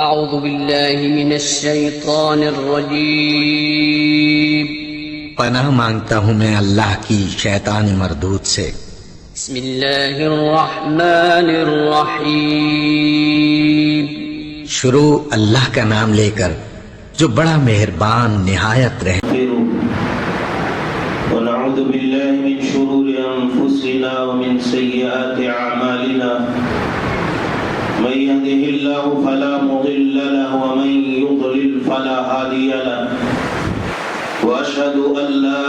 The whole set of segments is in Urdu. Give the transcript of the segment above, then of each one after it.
اعوذ باللہ من الشیطان الرجیم پناہ مانگتا ہوں میں اللہ کی شیطان مردود سے۔ بسم اللہ الرحمن الرحیم شروع اللہ کا نام لے کر جو بڑا مہربان نہایت رحم۔ ونعوذ باللہ من شرور انفسنا ومن سیئات اعمالنا من يهده الله فلا مضل له ومن يضلل فلا هادي له واشهد ان لا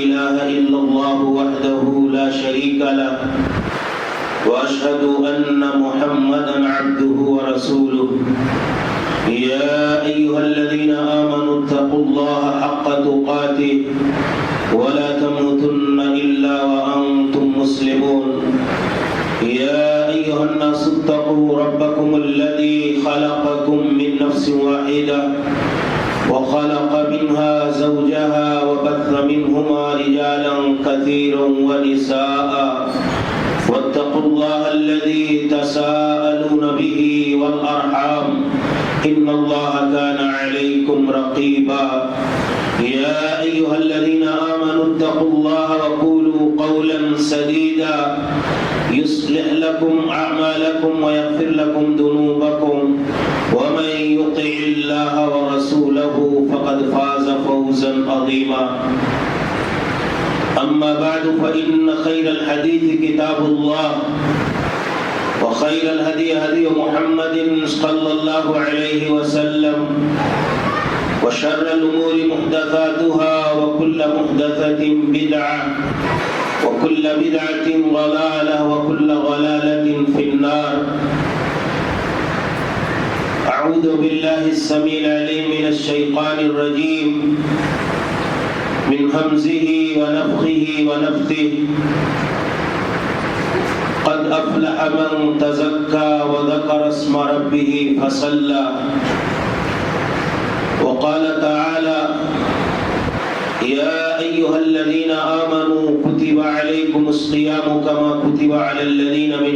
اله الا الله وحده لا شريك له واشهد ان محمدا عبده ورسوله يا ايها الذين امنوا اتقوا الله حق تقاته ولا تموتن الا وانتم مسلمون يا أيها الناس اتقوا ربكم الذي خلقكم من نفس واحدة وخلق منها زوجها وبث منهما رجالا كثيرا ونساء واتقوا الله الذي تساءلون به والأرحام إن الله كان عليكم رقيبا يا أيها الذين آمنوا اتقوا الله وقولوا قولا سديدا يصلح لكم أعمالكم ويغفر لكم ذنوبكم ومن يطع الله ورسوله فقد فاز فوزا عظيما أما بعد فإن خير الحديث كتاب الله وخير الهدي هدي محمد صلى الله عليه وسلم وشر الأمور محدثاتها وكل محدثة بدعة وكل بدعة ضلالة وكل ضلالة في النار أعوذ بالله السميع العليم من الشيطان الرجيم من همزه ونفخه ونفثه قد أفلح من تزكى وذكر اسم ربه فصلى وقال تعالى يا أيها الذين آمنوا كتب عليكم الصيام كما كتب على الذين من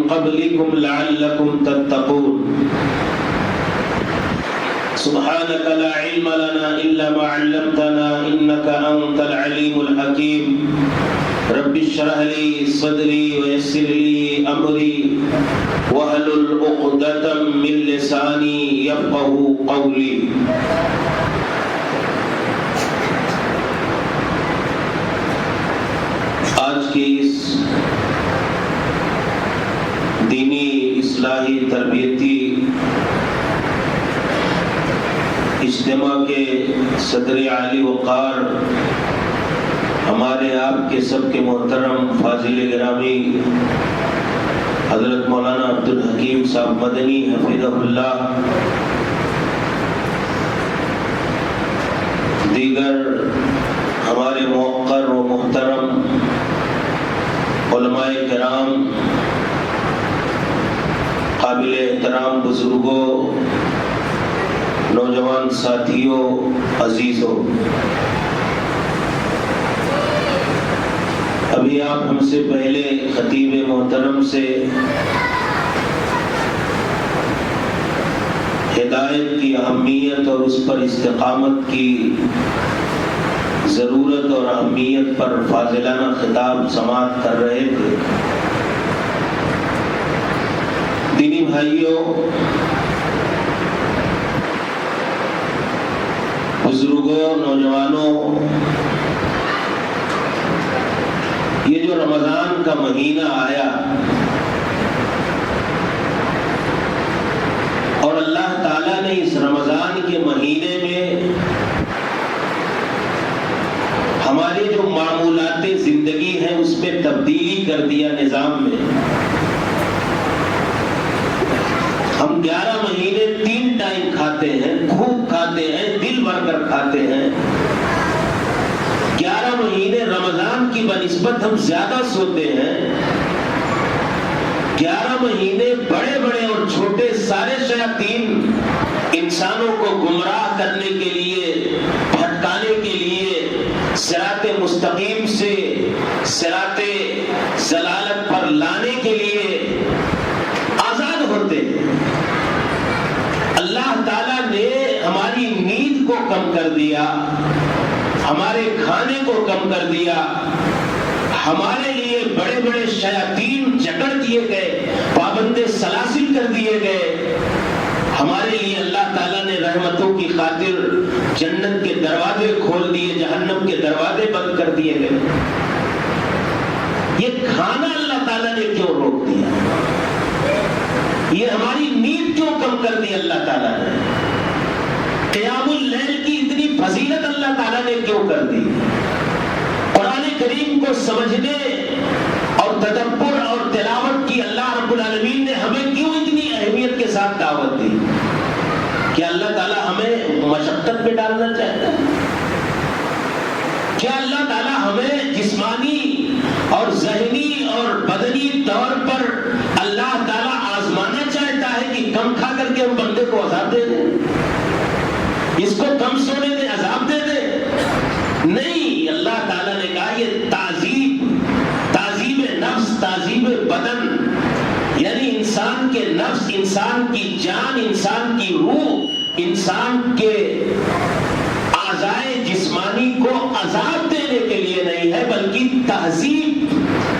قبلكم لعلكم تتقون سبحانك لا علم لنا إلا ما علمتنا إنك أنت العليم الحكيم رب اشرح لي صدري ويسر لي أمري واحلل عقدة من لساني يفقهوا قولي آج کی اس دینی اصلاحی تربیتی اجتماع کے صدر عالی وقار ہمارے آپ کے سب کے محترم فاضل گرامی حضرت مولانا عبدالحکیم صاحب مدنی حفظہ اللہ، دیگر ہمارے موقر و محترم علماء کرام، قابل احترام بزرگوں، نوجوان ساتھیوں، عزیزوں، ابھی آپ ہم سے پہلے خطیب محترم سے ہدایت کی اہمیت اور اس پر استقامت کی ضرورت اور اہمیت پر فاضلانہ خطاب سماعت کر رہے تھے۔ دینی بھائیوں، بزرگوں، نوجوانوں، یہ جو رمضان کا مہینہ آیا اور اللہ تعالیٰ نے اس رمضان کے مہینے میں ہماری جو معمولات زندگی ہیں اس پہ تبدیلی کر دیا نظام میں۔ ہم 11 مہینے 3 ٹائم کھاتے ہیں، خوب کھاتے ہیں، دل بھر کر کھاتے ہیں۔ 11 مہینے رمضان کی بنسبت ہم زیادہ سوتے ہیں۔ 11 مہینے بڑے بڑے اور چھوٹے سارے شیاطین انسانوں کو گمراہ کرنے کے لیے، بھٹکانے کے لیے، صراط مستقیم سے صراط ضلالت پر لانے کے لیے آزاد ہوتے ہیں۔ کم کر دیا، ہمارے کھانے کو کم کر دیا، ہمارے لیے بڑے بڑے شیاطین جکڑ دیے گئے، پابند سلاسل کر دیے گئے، ہمارے لیے اللہ تعالیٰ نے رحمتوں کی خاطر جنت کے دروازے کھول دیے، جہنم کے دروازے بند کر دیے گئے۔ یہ کھانا اللہ تعالیٰ نے کیوں روک دیا؟ یہ ہماری نیند کیوں کم کر دی اللہ تعالیٰ نے؟ قیام اللیل کی اتنی فضیلت اللہ تعالیٰ نے کیوں کر دی؟ قرآن کریم کو سمجھنے اور تدبر اور تلاوت کی اللہ رب العالمین نے ہمیں کیوں اتنی اہمیت کے ساتھ دعوت دی؟ کیا اللہ تعالیٰ ہمیں مشقت میں ڈالنا چاہتا ہے؟ کیا اللہ تعالیٰ ہمیں جسمانی اور ذہنی اور بدنی طور پر اللہ تعالیٰ آزمانا چاہتا ہے کہ کم کھا کر کے ہم بندے کو عذاب دے دیں، اس کو کم سونے دیں، عذاب دے دیں؟ نہیں، اللہ تعالیٰ نے کہا یہ تعذیب نفس، تعذیب بدن، یعنی انسان کے نفس، انسان کی جان، انسان کی روح، انسان کے اعضائے جسمانی کو عذاب دینے کے لیے نہیں ہے، بلکہ تہذیب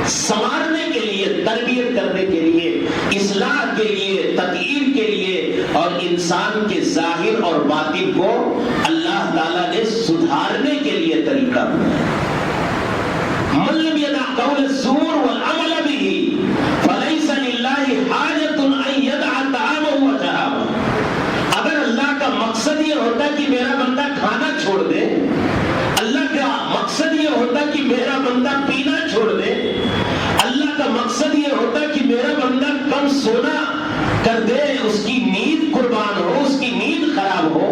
سنوارنے کے لیے، تربیت کرنے کے لیے، اصلاح کے لیے، تطہیر کے لیے، اور انسان کے ظاہر اور باطن کو اللہ تعالیٰ نے سدھارنے کے لیے طریقہ بنایا۔ من لم يدع قول الزور والعمل به فليس لله حاجة ان يدع طعامه وشرابه۔ اگر اللہ کا مقصد یہ ہوتا کہ میرا بندہ کھانا چھوڑ دے، اللہ کا مقصد یہ ہوتا کہ میرا بندہ پینا چھوڑ دے، اللہ کا مقصد یہ ہوتا کہ میرا بندہ کم سونا کر دے، اس کی نیند قربان ہو، اس کی نیند خراب ہو،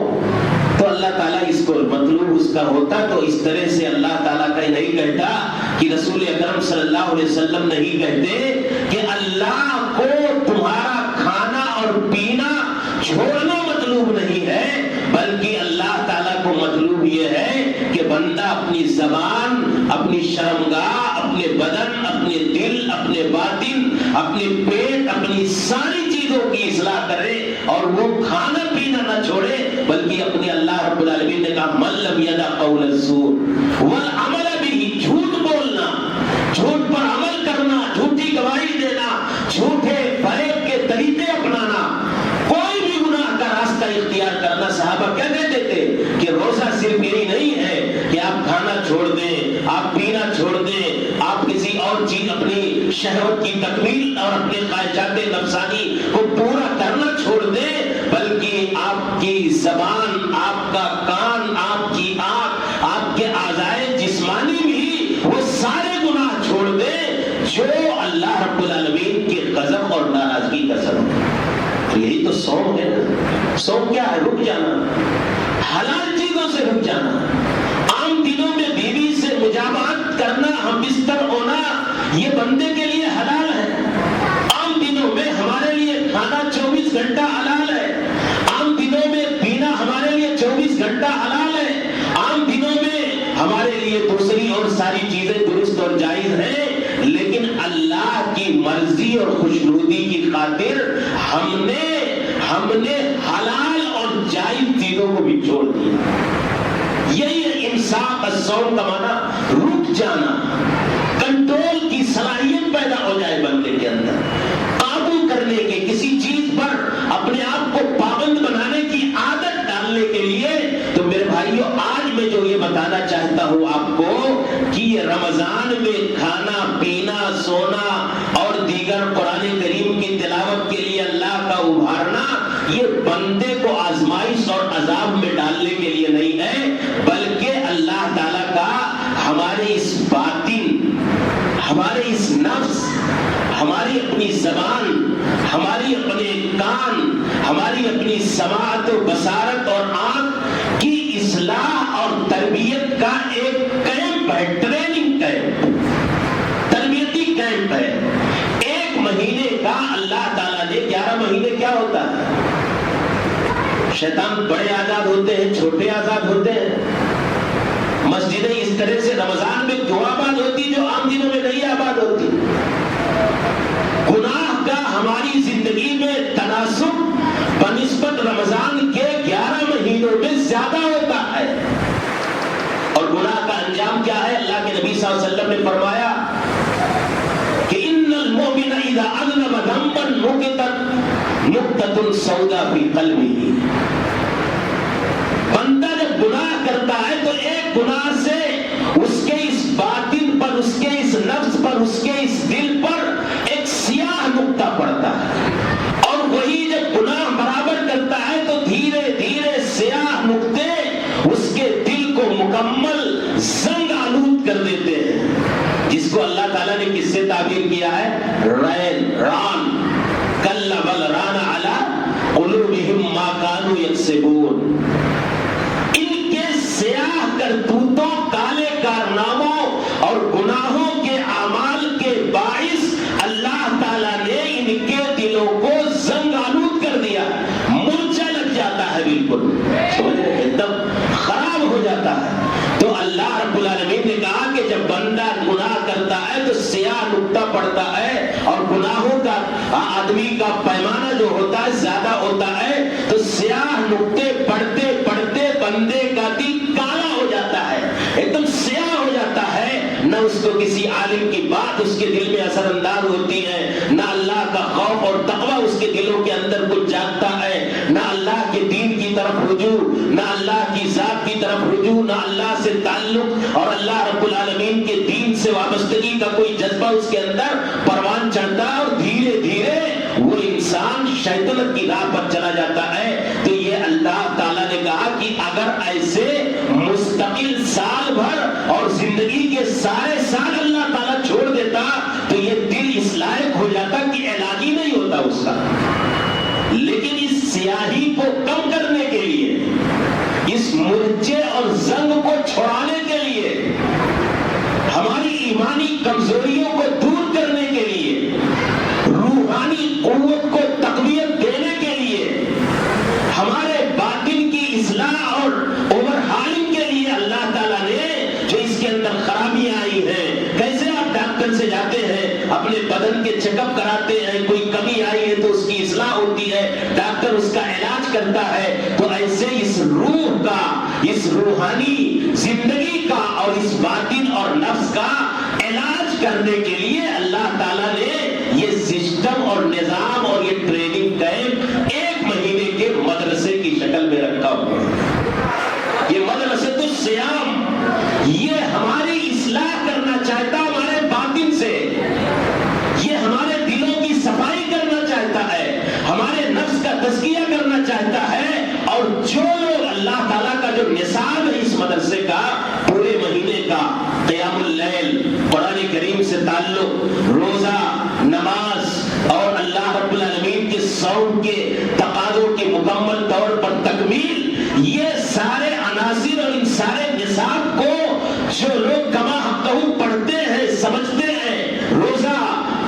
تو اللہ تعالیٰ اس کو مطلوب اس کا ہوتا تو اس طرح سے اللہ تعالیٰ کا نہیں کہتا کہ رسول اکرم صلی اللہ علیہ وسلم نہیں کہتے کہ اللہ کو تمہارا کھانا اور پینا چھوڑنا مطلوب نہیں ہے، بلکہ اللہ تعالیٰ کو مطلوب یہ ہے کہ بندہ اپنی زبان، اپنی شرمگاہ، اپنے بدن، اپنے دل، اپنے باطن، اپنے پیٹ، اپنی ساری چیزوں کی اصلاح کرے اور وہ کھانا پینا نہ چھوڑے، بلکہ اپنے اللہ رب العالمین نے کہا من لم یدع قول الزور والعمل به، جھوٹ بولنا، جھوٹ پر عمل کرنا، جھوٹی گواہی دینا، جھوٹے فریب کے طریقے اپنانا، کوئی بھی گناہ کا راستہ اختیار کرنا۔ صحابہ کیا کہتے تھے کہ روزہ صرف یہی نہیں ہے کہ آپ کھانا چھوڑ دیں، آپ پینا چھوڑ دیں، آپ کسی اور چیز اپنی شہوت کی تکمیل اور اپنے خواہشات نفسانی کو پورا کرنا چھوڑ دیں، بلکہ آپ کی زبان، آپ کا کان، آپ کی آنکھ، آپ کے اعضائے جسمانی بھی وہ سارے گناہ چھوڑ دیں جو اللہ رب العالمین کے غضب اور ناراضگی کا سبب ہے۔ یہی تو صوم ہے نا۔ صوم کیا ہے؟ رک جانا، حلال چیزوں سے رک جانا، عام دنوں میں بیوی سے مجامعت کرنا، ہم بستر ہونا، یہ بندے کے لیے حلال ہے۔ عام دنوں میں ہمارے لیے کھانا 24 گھنٹہ حلال ہے، عام دنوں میں پینا ہمارے لیے 24 گھنٹہ حلال ہے، عام دنوں میں ہمارے لیے دوسری اور ساری چیزیں درست اور جائز ہیں، لیکن اللہ کی مرضی اور خوشنودی کی خاطر ہم نے حلال اور جائز چیزوں کو بھی چھوڑ دیا۔ یہی انصاف الصوم کا معنی رک جانا، کنٹرول کی صلاحیت پیدا ہو جائے بندے کے اندر، قابو کرنے کے، کسی چیز پر اپنے آپ کو پابند بنانے کی عادت ڈالنے کے لیے۔ تو میرے بھائیوں، آج میں جو یہ بتانا چاہتا ہوں آپ کو کہ یہ رمضان میں کھانا پینا، سونا اور دیگر قرآن کریم کی تلاوت کے لیے اللہ کا ابھارنا، یہ بندے کو آزمائش اور عذاب میں ڈالنے کے لیے نہیں ہے، بلکہ اللہ تعالیٰ کا ہمارے اس باطن، ہمارے اس نفس، ہماری اپنی زبان، ہماری اپنے کان، ہماری اپنی سماعت و بصارت اور آنکھ کی اصلاح اور تربیت کا ایک کیمپ ہے، ٹریننگ کیمپ، تربیتی کیمپ ہے۔ 1 مہینے کا اللہ تعالیٰ نے، 11 مہینے کیا ہوتا ہے؟ شیطان بڑے آزاد ہوتے ہیں، چھوٹے آزاد ہوتے ہیں۔ مسجدیں اس طرح سے رمضان میں کیوں آباد ہوتی جو عام دنوں میں نہیں آباد ہوتی؟ گناہ کا ہماری زندگی میں تناسب بنسبت رمضان کے 11 مہینوں میں زیادہ ہوتا ہے۔ صلی اللہ علیہ وسلم نے فرمایا کہ ان المؤمن اذا اذنب ذنبا نقطۃ سوداء فی قلبہ، بندہ جب گناہ کرتا ہے تو ایک گناہ سے اس کے اس باطن پر، اس کے اس نفس پر، اس کے اس دل پر ایک سیاہ نقطہ پڑتا ہے، اور وہی جب گناہ برابر کرتا ہے تو دھیرے دھیرے سیاہ نقطے اس کے دل کو مکمل زنگ آلود کر دیتے ہیں، جس کو اللہ تعالیٰ نے کس سے تعبیر کیا ہے؟ ران کلا بل ران علی قلوبہم ما کانوا یکسبون۔ ان کے سیاہ کرتوتوں، کالے کارناموں اور گناہوں کے اعمال کے باعث اللہ تعالیٰ نے ان کے دلوں کو زنگ آلود کر دیا، مورچہ لگ جاتا ہے، بالکل سمجھ رہے ہیں، ایک دم خراب ہو جاتا ہے۔ تو اللہ رب العالمین نے کہا کہ جب بندہ گناہ کرتا ہے تو سیاہ نقطہ پڑتا ہے، اور گناہوں کا آدمی کا پیمانہ جو ہوتا ہے زیادہ ہوتا ہے، تو سیاہ نقطے پڑھتے پڑھتے بندے کا دل کالا ہو جاتا ہے، ایک دم سیاہ ہو جاتا ہے، نہ اس کو کسی عالم کی بات اس کے دل میں اثر انداز ہوتی ہے، نہ اللہ کا خوف اور تقوی اس کے دلوں کے اندر کچھ جاگتا ہے، نہ اللہ کے دین کی طرف رجوع، نہ اللہ کی ذات کی طرف رجوع، نہ اللہ سے تعلق اور اللہ رب العالمین کے دین سے وابستگی کا کوئی جذبہ اس کے اندر پروان چڑھتا ہے، اور دھیرے دھیرے وہ انسان شیطنت کی راہ پر چلا جاتا ہے۔ تو یہ اللہ تعالیٰ نے کہا کہ اگر ایسے مستقل سال بھر اور زندگی کے سارے سال اللہ تعالیٰ چھوڑ دیتا تو یہ دل اس لائق ہو جاتا کہ علاج ہی نہیں ہوتا اس کا، لیکن اس سیاہی کو کم کرنے کے لیے، اس مرچے اور زنگ کو چھڑانے کے لیے، ہماری ایمانی کمزوریوں کو دور کرنے کے لیے، روحانی قوت کو تقویت دینے کے لیے، ہمارے باطن کی اصلاح اور اوور ہالنگ کے لیے اللہ تعالیٰ نے جو اس کے اندر خرابیاں آئی ہیں، کیسے آپ ڈاکٹر سے جاتے ہیں، اپنے بدن کے چیک اپ کراتے ہیں، کوئی کمی آئی ہے تو اس کی اصلاح ہوتی ہے، ڈاکٹر اس کا علاج کرتا ہے، تو ایسے اس روح کا، اس روحانی زندگی کا اور اس باطن اور نفس کا علاج کرنے کے لیے اللہ تعالیٰ نے یہ سسٹم اور نظام اور یہ ٹریننگ کیمپ 1 مہینے کے مدرسے کی شکل میں رکھا ہوا ہے۔ یہ مدرسۃ الصیام یہ ہماری اصلاح کرنا چاہتا ہمارے باطن سے، یہ ہمارے دلوں کی صفائی کرنا چاہتا ہے، ہمارے نفس کا تزکیہ کرنا چاہتا ہے، اور جو لوگ اللہ تعالیٰ کا جو نصاب ہے اس مدرسے کا پورے مہینے کا، قیام اللیل، قرآن کریم سے تعلق، روزہ، نماز اور اللہ رب العالمین کے صوم کے تقاضوں کی مکمل طور پر تکمیل، یہ سارے عناصر اور ان سارے نصاب کو جو لوگ کما حقہ پڑھتے ہیں، سمجھتے ہیں، روزہ،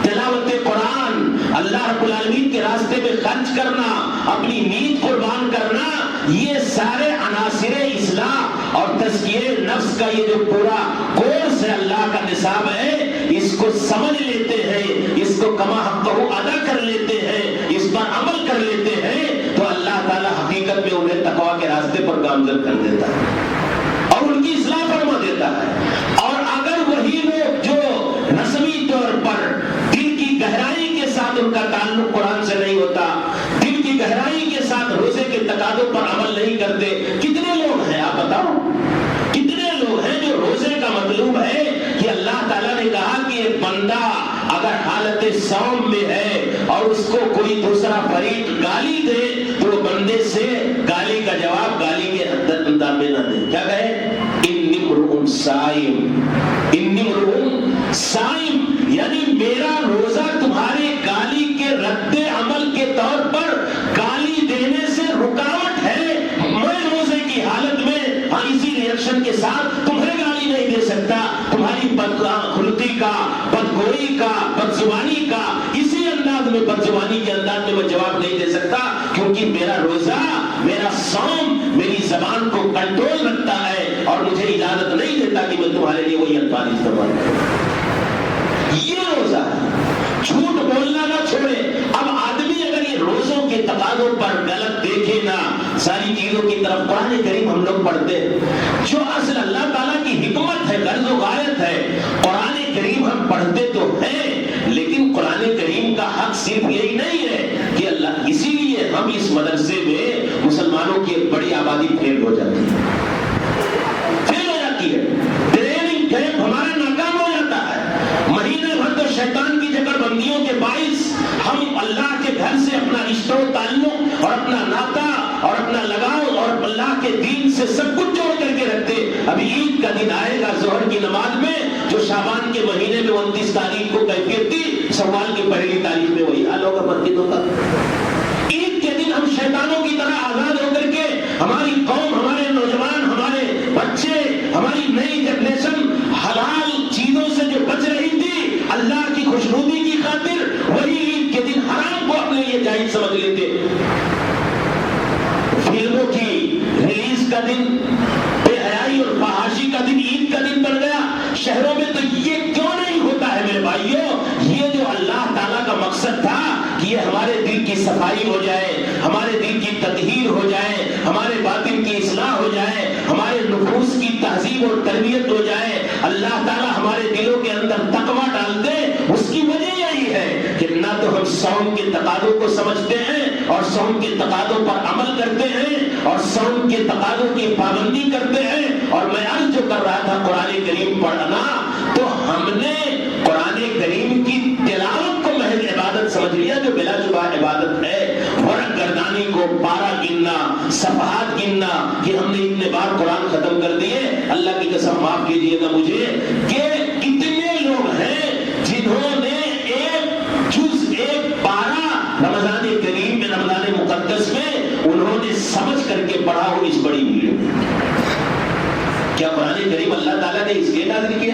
تلاوت قرآن، اللہ رب العالمین کے راستے میں خرچ کرنا، اپنی نیند قربان کرنا، یہ سارے عناصر اصلاح اور تزکیہ نفس کا یہ جو پورا کورس ہے اللہ کا نصاب ہے، اس کو سمجھ لیتے ہیں، اس کو کما حقہ ادا کر لیتے ہیں، اس پر عمل کر لیتے ہیں، تو اللہ تعالیٰ حقیقت میں انہیں تقویٰ کے راستے پر گامزن کر دیتا ہے اور ان کی اصلاح فرما دیتا ہے۔ اور اگر وہی لوگ جو رسمی طور پر دل کی گہرائی کے ساتھ ان کا تعلق قرآن سے نہیں ہوتا، دل کی گہرائی کے ساتھ روزے کے تقاضوں پر عمل نہیں کرتے، کتنے لوگ ہیں آپ بتاؤ، کتنے لوگ ہیں جو روزے کا مطلوب ہے کہ اللہ تعالیٰ نے کہا کہ ایک بندہ اگر حالت صوم میں ہے اور اس کو کوئی دوسرا فریق گالی دے تو وہ بندے سے گالی کا جواب گالی کے انداز میں نہ دے، کیا کہے؟ انی امرؤ صائم، انی امرؤ صائم، یعنی میرا روزہ تمہارے گالی کے رد عمل کے طور پر گالی دینے سے رکاوٹ ہے، میں روزے کی حالت میں اسی ریئیکشن کے ساتھ تمہیں گالی نہیں دے سکتا، تمہاری بدخلقی کا، بدگوئی کا، بدزبانی کا اسی انداز میں، بدزبانی کے انداز میں میں جواب نہیں دے سکتا، کیونکہ میرا روزہ، میرا صوم میری زبان کو کنٹرول رکھتا ہے اور مجھے اجازت نہیں دیتا کہ میں تمہارے لیے وہی الفاظ استعمال کروں۔ یہ روزہ جھوٹ بولنا نہ چھوڑے۔ اب آدمی اگر یہ روزوں کے تقاضوں پر غلط دیکھے نا، ساری چیزوں کی طرف، قرآن کریم ہم لوگ پڑھتے ہیں، جو اصل اللہ تعالیٰ کی حکمت ہے، غرض و غایت عنایت ہے. قرآن کریم ہم پڑھتے تو ہیں لیکن قرآن کریم کا حق صرف یہی نہیں ہے کہ اللہ، اسی لیے ہم اس مدرسے میں مسلمانوں کی ایک بڑی آبادی فیل ہو جاتی ہے، ٹریننگ کیمپ ہمارا ناکام ہو جاتا ہے. مہینے بھر تو شیطان کی جکڑ بندیوں کے باعث ہم اللہ کے گھر سے اپنا رشتہ و تعلق اور اپنا ناطہ اور اپنا لگاؤ اور اللہ کے دین سے سب کچھ جوڑ کر کے رکھتے. ابھی عید کا دن آئے گا ظہر کی نماز میں، جو شعبان کے مہینے میں 29 تاریخ کو کیفیت تھی، سوال کی پہلی تاریخ میں وہی حال ہوگا مسجدوں کا. عید کے دن ہم شیطانوں کی طرح آزاد ہو کر کے ہماری قوم، ہمارے نوجوان، ہمارے بچے، ہماری نئی جنریشن حلال چیزوں سے جو بچ رہی تھی اللہ کی خوشنودی کی خاطر، وہی عید کے دن حرام کو اپنے لیے جائز سمجھ لیتے. فلموں کی ریلیز کا دن، بے حیائی اور فحاشی کا دن عید کا دن بن گیا شہروں میں. تو یہ کیوں نہیں ہوتا ہے میرے بھائیوں؟ یہ جو اللہ تعالیٰ کا مقصد تھا کہ یہ ہمارے دل کی صفائی ہو جائے، ہمارے دل کی تطہیر ہو جائے، ہمارے باطن کی اصلاح ہو جائے، ہمارے نفوس کی تہذیب اور تربیت ہو جائے، اللہ تعالیٰ ہمارے دلوں کے اندر تقویٰ ڈال دے، اس کی وجہ یہی ہے کہ نہ تو ہم صوم کے تقاضوں کو سمجھتے ہیں اور صوم کے تقاضوں پر عمل کرتے ہیں اور صوم کے تقاضوں کی پابندی کرتے ہیں. اور میں عرض جو کر رہا تھا قرآن کریم پڑھنا، تو ہم نے قرآن کریم کی تلاوت کو محض عبادت سمجھ لیا جو بلا شبہ عبادت ہے. ورق گردانی کو پارا گننا، صفحات گننا، کہ ہم نے اتنے بار قرآن ختم کر دیے. اللہ کی قسم معاف کیجیے گا مجھے کہ کتنے لوگ ہیں جنہوں نے ایک جز، ایک پارا رمضان کریم میں، رمضان مقدس میں انہوں نے سمجھ کر کے پڑھا ہو اس بڑی ویڈیو. کیا قرآن کریم اللہ تعالیٰ نے اس لیے نازل کیا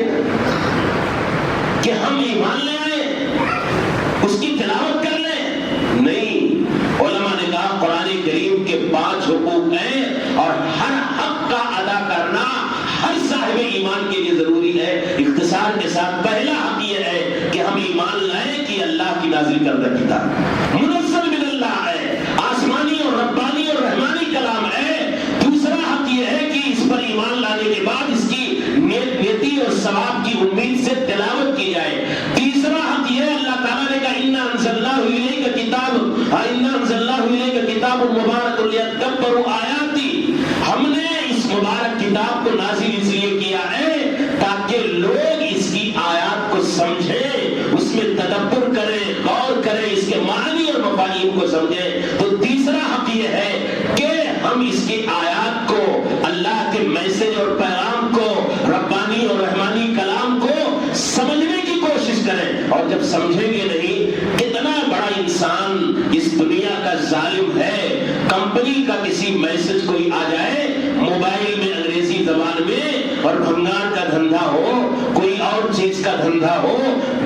کہ ہم ایمان لے آئے، اس کی تلاوت کر لیں؟ نہیں. علماء نے کہا قرآن کریم کے 5 حقوق ہیں اور ہر حق کا ادا کرنا ہر صاحب ایمان کے لیے ضروری ہے. اختصار کے ساتھ پہلا حق یہ ہے کہ ہم ایمان لائیں کہ اللہ کی نازل کردہ کتاب منزل من اللہ ہے، آسمانی اور ربانی اور رحمانی کلام ہے. دوسرا حق یہ ہے کہ اس پر ایمان لانے کے بعد اس کی نیتی اور ثواب کی امید سے تلاوت کی جائے. تیسرا حق یہ ہے، اللہ تعالیٰ نے کہا اِنَّا أَنزَلْنَاهُ إِلَيْكَ کتاب مبارک لِيَدَّبَّرُوا آیاتِ. ہم نے اس مبارک کتاب کو نازل اس لیے کیا ہے تاکہ لوگ اس کی آیات کو سمجھیں، اس میں تدبر کریں، غور کریں، اس کے معنی اور مفاہیم کو سمجھیں. تو تیسرا حق یہ ہے کہ ہم اس کی آیات کو، اللہ کے میسج اور پیغام کو، ربانی اور رحمانی کلام کو سمجھنے کی کوشش کریں. اور جب سمجھیں گے نہیں، اتنا بڑا انسان اس دنیا کا ظالم ہے. کمپنی کا کسی میسج کوئی آ جائے موبائل میں انگریزی زبان میں، اور بھنگان کا دھندا ہو، کوئی اور چیز کا دھندا ہو،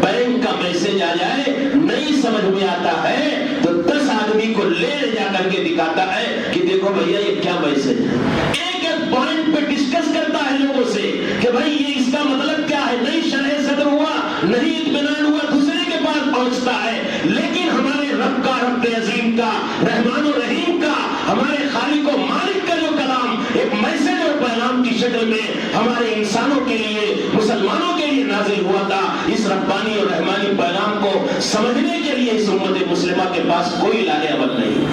بینک کا میسج آ جائے، نہیں سمجھ میں آتا ہے تو 10 آدمی کو لے جا کر کے دکھاتا ہے کہ دیکھو بھیا یہ کیا میسج ہے. ایک ایک پوائنٹ پہ ڈسکس کرتا ہے لوگوں سے کہ بھائی یہ اس کا مطلب کیا ہے. نہیں شرح صدر ہوا، نہیں اطمینان ہوا، دوسرے کے پاس پہنچتا ہے. لیکن ہمارے رب کا، رب عظیم کا، رحمان و رحیم کا، ہمارے خالق و مالک کا جو کلام ایک میسج اور پیغام کی شکل میں ہمارے انسانوں کے لیے، مسلمانوں کے لیے نازل ہوا تھا، اس ربانی اور رحمانی پیغام کو سمجھنے کے لیے اس امت مسلمہ کے پاس کوئی لانے عمل نہیں،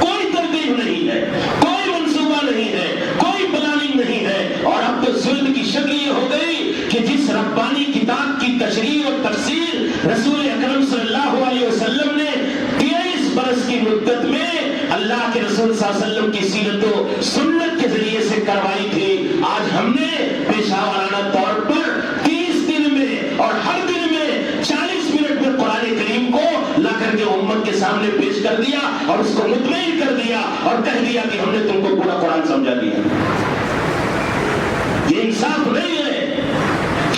کوئی ترتیب نہیں ہے، کوئی منصوبہ نہیں ہے، کوئی پلاننگ نہیں ہے. اور اب تو ظلم کی شکل یہ ہو گئی کہ جس ربانی کتاب کی تشریح اور تفسیر رسول اکرم صلی اللہ علیہ وسلم نے 23 برس کی مدت میں اللہ کے رسول صلی اللہ علیہ وسلم کی سیرت و سنت کے ذریعے سے کروائی تھی، آج ہم نے پیشہ ورانہ طور پر 30 دن میں اور ہر دن میں 40 منٹ میں قرآن کریم کو لا کر کے امت کے سامنے پیش کر دیا اور اس کو مطمئن کر دیا اور کہہ دیا کہ ہم نے تم کو پورا قرآن سمجھا دیا. یہ انصاف نہیں ہے.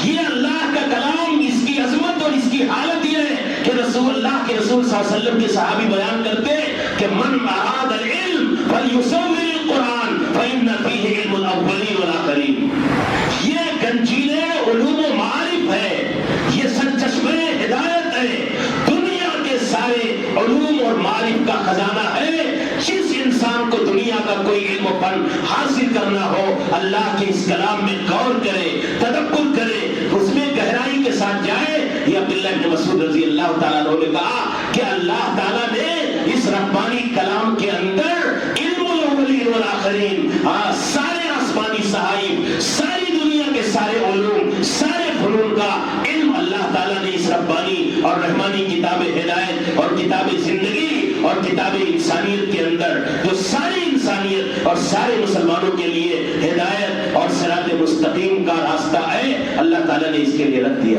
یہ اللہ کا کلام، اس کی عظمت اور اس کی حالت یہ ہے کہ رسول اللہ کے رسول صلی اللہ علیہ وسلم کے صحابی بیان کرتے کہ من اراد العلم فلیصور القرآن فإن فیہ علم الاولین والآخرین. یہ گنجیلے علوم و معارف ہے، یہ سرچشمے ہدایت ہے، دنیا کے سارے علوم اور معارف کا خزانہ ہے. جس انسان کو دنیا کا کوئی علم و فن حاصل کرنا ہو، اللہ کے اس کلام میں غور کرے، تدبر کرے، اس میں گہرائی کے ساتھ جائے۔ یہ عبداللہ بن مسعود رضی اللہ تعالیٰ عنہ نے کہا کہ اللہ تعالیٰ نے اس ربانی کلام کے اندر علم الاولین والآخرین، سارے آسمانی صحائف، ساری دنیا کے سارے علوم، سارے فنون کا علم اللہ تعالیٰ نے اس ربانی اور رحمانی کتاب ہدایت اور کتاب زندگی اور کتاب انسانیت کے اندر، جو ساری انسانیت اور سارے مسلمانوں کے لیے ہدایت اور صراط مستقیم کا راستہ ہے، اللہ تعالیٰ نے اس کے لیے رکھ دیا۔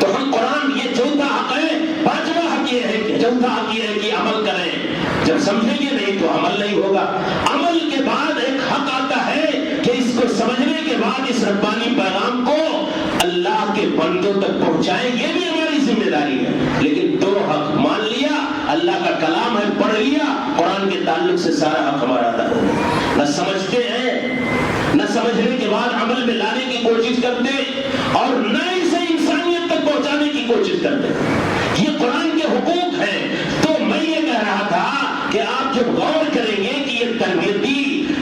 تو ہم قرآن، یہ چوتھا حق ہے، پانچواں حق یہ ہے کہ چوتھا حق یہ ہے کہ عمل کریں۔ جب سمجھیں گے نہیں تو عمل نہیں ہوگا۔ عمل کے بعد ایک حق آتا ہے کہ اس کو سمجھنے کے بعد اس ربانی پیغام کو اللہ کے بندوں تک پہنچائیں، یہ بھی ہماری ذمہ داری ہے۔ لیکن دو حق مان لیا، اللہ کا کلام ہے، پڑھ لیا، قرآن کے تعلق سے سارا حق ہمارا ادا ہو گیا۔ نہ سمجھتے ہیں، نہ سمجھنے کے بعد عمل میں لانے کی کوشش کرتے، اور نہ اسے انسانیت تک پہنچانے کی کوشش کرتے۔ یہ قرآن کے حقوق ہیں۔ تو میں یہ کہہ رہا تھا کہ آپ جب غور کریں گے کہ یہ تربیتی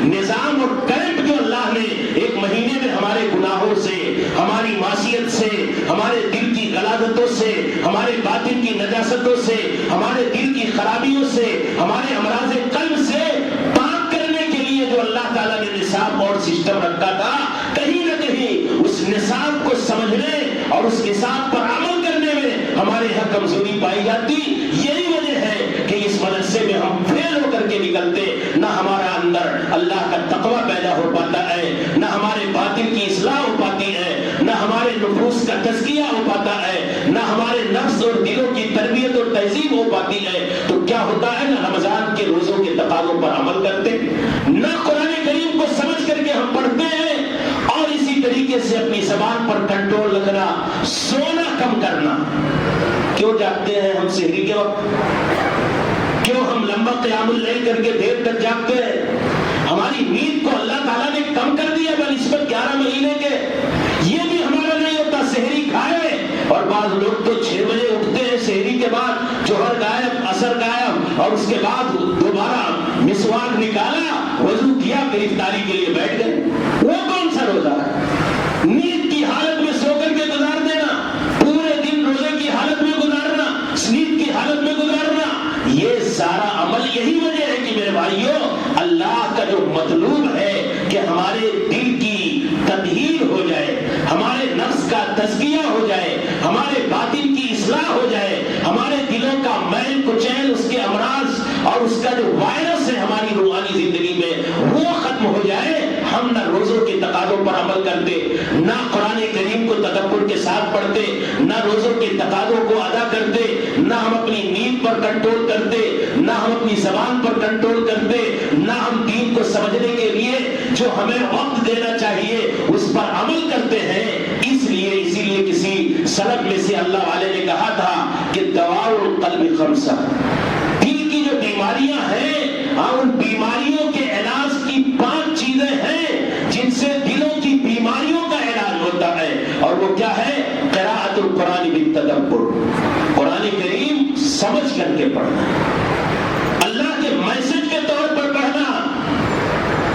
نظام اور کیمپ جو اللہ نے ایک مہینے میں ہمارے گناہوں سے، ہماری معصیت سے، ہمارے دل کی غلاظتوں سے، ہمارے باطن کی نجاستوں سے، ہمارے دل کی خرابیوں سے، ہمارے امراض قلب سے پاک کرنے کے لیے جو اللہ تعالیٰ نے نصاب اور سسٹم رکھا تھا، کہیں نہ کہیں اس نصاب کو سمجھنے اور اس نصاب پر عمل کرنے میں ہمارے یہاں کمزوری پائی جاتی۔ یہی وجہ ہے کہ اس مدرسے میں ہم فیل ہو کر کے نکلتے، نہ ہمارا اندر اللہ کا تقوی پیدا ہو پاتا ہے، نہ ہمارے باطن کی اصلاح ہو پاتی ہے، نہ ہمارے نفوس کا تزکیہ ہو پاتا ہے، نہ ہمارے نفس اور دلوں کی تربیت اور تہذیب ہو پاتی ہے۔ تو کیا ہوتا ہے، نہ رمضان کے روزوں کے تقاضوں پر عمل کرتے، نہ قرآن کریم کو سمجھ کر کے ہم پڑھتے ہیں، اور اسی طریقے سے اپنی زبان پر کنٹرول رکھنا، سونا کم کرنا۔ کیوں جاگتے ہیں ہم سحری کے وقت؟ کیوں ہم لمبا قیام اللیل کر کے دیر تک جاگتے ہیں؟ ہماری نیند کو اللہ تعالیٰ نے کم کر دیا بنسبت 11 مہینے کے۔ یہ بھی ہمارا نہیں ہوتا، سحری کھائے، اور بعض لوگ تو 6 بجے اٹھتے ہیں، سحری کے بعد جوہر غائب، عصر غائب، اور اس کے بعد دوبارہ مسواک نکالا، وضو کیا، پھر افطاری کے لیے بیٹھ گئے۔ وہ کون سا روزہ ہے؟ نیند کی حالت میں سو کر کے گزار دینا، پورے دن روزے کی حالت میں گزارنا، نیند کی حالت میں گزارنا، یہ سارا عمل۔ یہی وجہ ہے کہ میرے بھائیوں، اللہ کا جو مطلوب ہے کہ ہمارے دل کی تطہیر ہو جائے، ہمارے نفس کا تزکیہ ہو جائے، ہمارے باطن کی اصلاح ہو جائے، ہمارے دلوں کا میل کچیل، اس کے امراض اور اس کا جو وائرس ہے ہماری روحانی زندگی میں، وہ ختم ہو جائے۔ ہم نہ روزوں کے تقاضوں پر عمل کرتے، نہ قرآن کریم کو تدبر کے ساتھ پڑھتے، نہ روزوں کے تقاضوں کو ادا کرتے، نہ ہم اپنی نیند پر کنٹرول کرتے، نہ ہم اپنی زبان پر کنٹرول کرتے، نہ ہم دین کو سمجھنے کے لیے جو ہمیں وقت دینا چاہیے اس پر عمل کرتے ہیں۔ اسی لیے کسی سلف میں سے اللہ والے نے کہا تھا کہ دواء القلب خمسہ، دل کی جو بیماریاں ہیں، ان بیماریوں کے علاج کی 5 چیزیں ہیں جن سے دلوں کی بیماریوں کا علاج ہوتا ہے، اور وہ کیا ہے؟ قراءۃ القرآن بالتدبر، قرآن کریم سمجھ کر کے پڑھنا، اللہ کے میسج کے طور پر پڑھنا،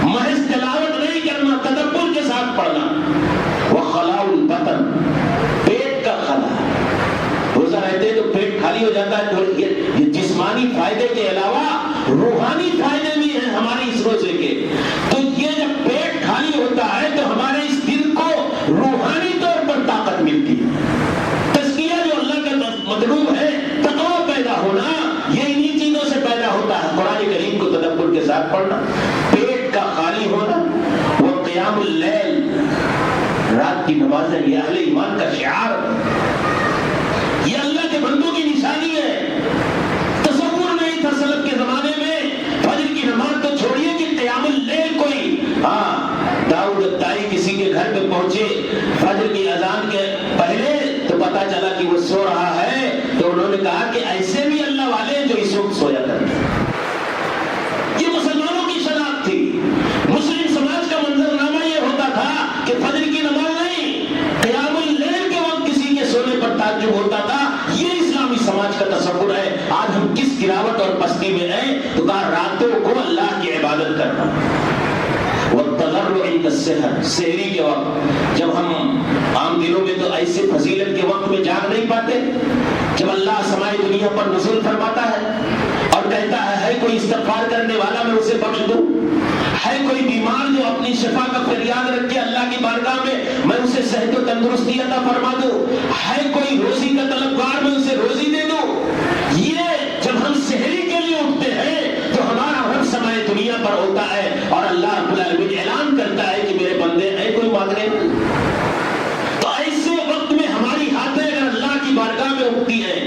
محض تلاوت نہیں کرنا، تدبر کے ساتھ پڑھنا۔ وخلاء البطن، پیٹ کا خلا، روزہ رہتے تو پیٹ خالی ہو جاتا ہے، تو یہ جسمانی فائدے کے علاوہ روحانی فائدے بھی ہیں ہماری اس روزے کے۔ تو یہ جب پیٹ خالی ہوتا ہے تو ہمارے اس دل کو روحانی طور پر طاقت ملتی ہے۔ تزکیہ جو اللہ کا مطلوب ہے، تقوی پیدا ہونا، یہ انہی چیزوں سے پیدا ہوتا ہے۔ قرآن کریم کو تدبر کے ساتھ پڑھنا، پیٹ کا خالی ہونا، وہ قیام اللیل، رات کی نمازیں، یہ اہل ایمان کا شعار، یہ اللہ کے بندوں کی نشانی ہے۔ تصور نہیں تھا سلف کے زمانے میں، فجر کی نماز تو چھوڑیے کہ قیام اللیل کوئی، داؤد الطائی کسی کے گھر پہ پہنچے فجر کی اذان کے پہلے، تو پتا چلا کہ وہ سو رہا ہے، تو انہوں نے کہا کہ ایسے بھی اللہ والے جو اس وقت سویا کرتے ہیں۔ یہ مسلمانوں کی شناخت تھی۔ مسلم سماج کا منظرنامہ یہ ہوتا تھا کہ فجر کی نماز نہیں، قیام اللیل کے وقت کسی کے سونے پر تو کہا راتوں کو اللہ کی عبادت کرنا. والتضرع عند السحر، سحری کے وقت، جب ہم عام دنوں میں تو ایسے فضیلت کے وقت میں جاگ نہیں پاتے، جب اللہ سمائے دنیا پر نزول فرماتا ہے اور کہتا ہے کوئی استغفار کرنے والا میں اسے بخش دوں، ہے کوئی بیمار جو اپنی شفا کا فریاد رکھے اللہ کی بارگاہ میں اسے صحت و تندرستی عطا فرما دوں، ہے کوئی روزی کا طلبگار میں اسے روزی دے دوں. یہ جب ہم سحری کے لیے اٹھتے ہیں تو ہمارا رب سمائے دنیا پر ہوتا ہے اور اللہ رب العالمین اعلان کرتا ہے کہ میرے بندے ہیں کوئی مانگنے. تو ایسے وقت میں ہماری ہاتھیں اگر اللہ کی بارگاہ میں اٹھتی ہیں،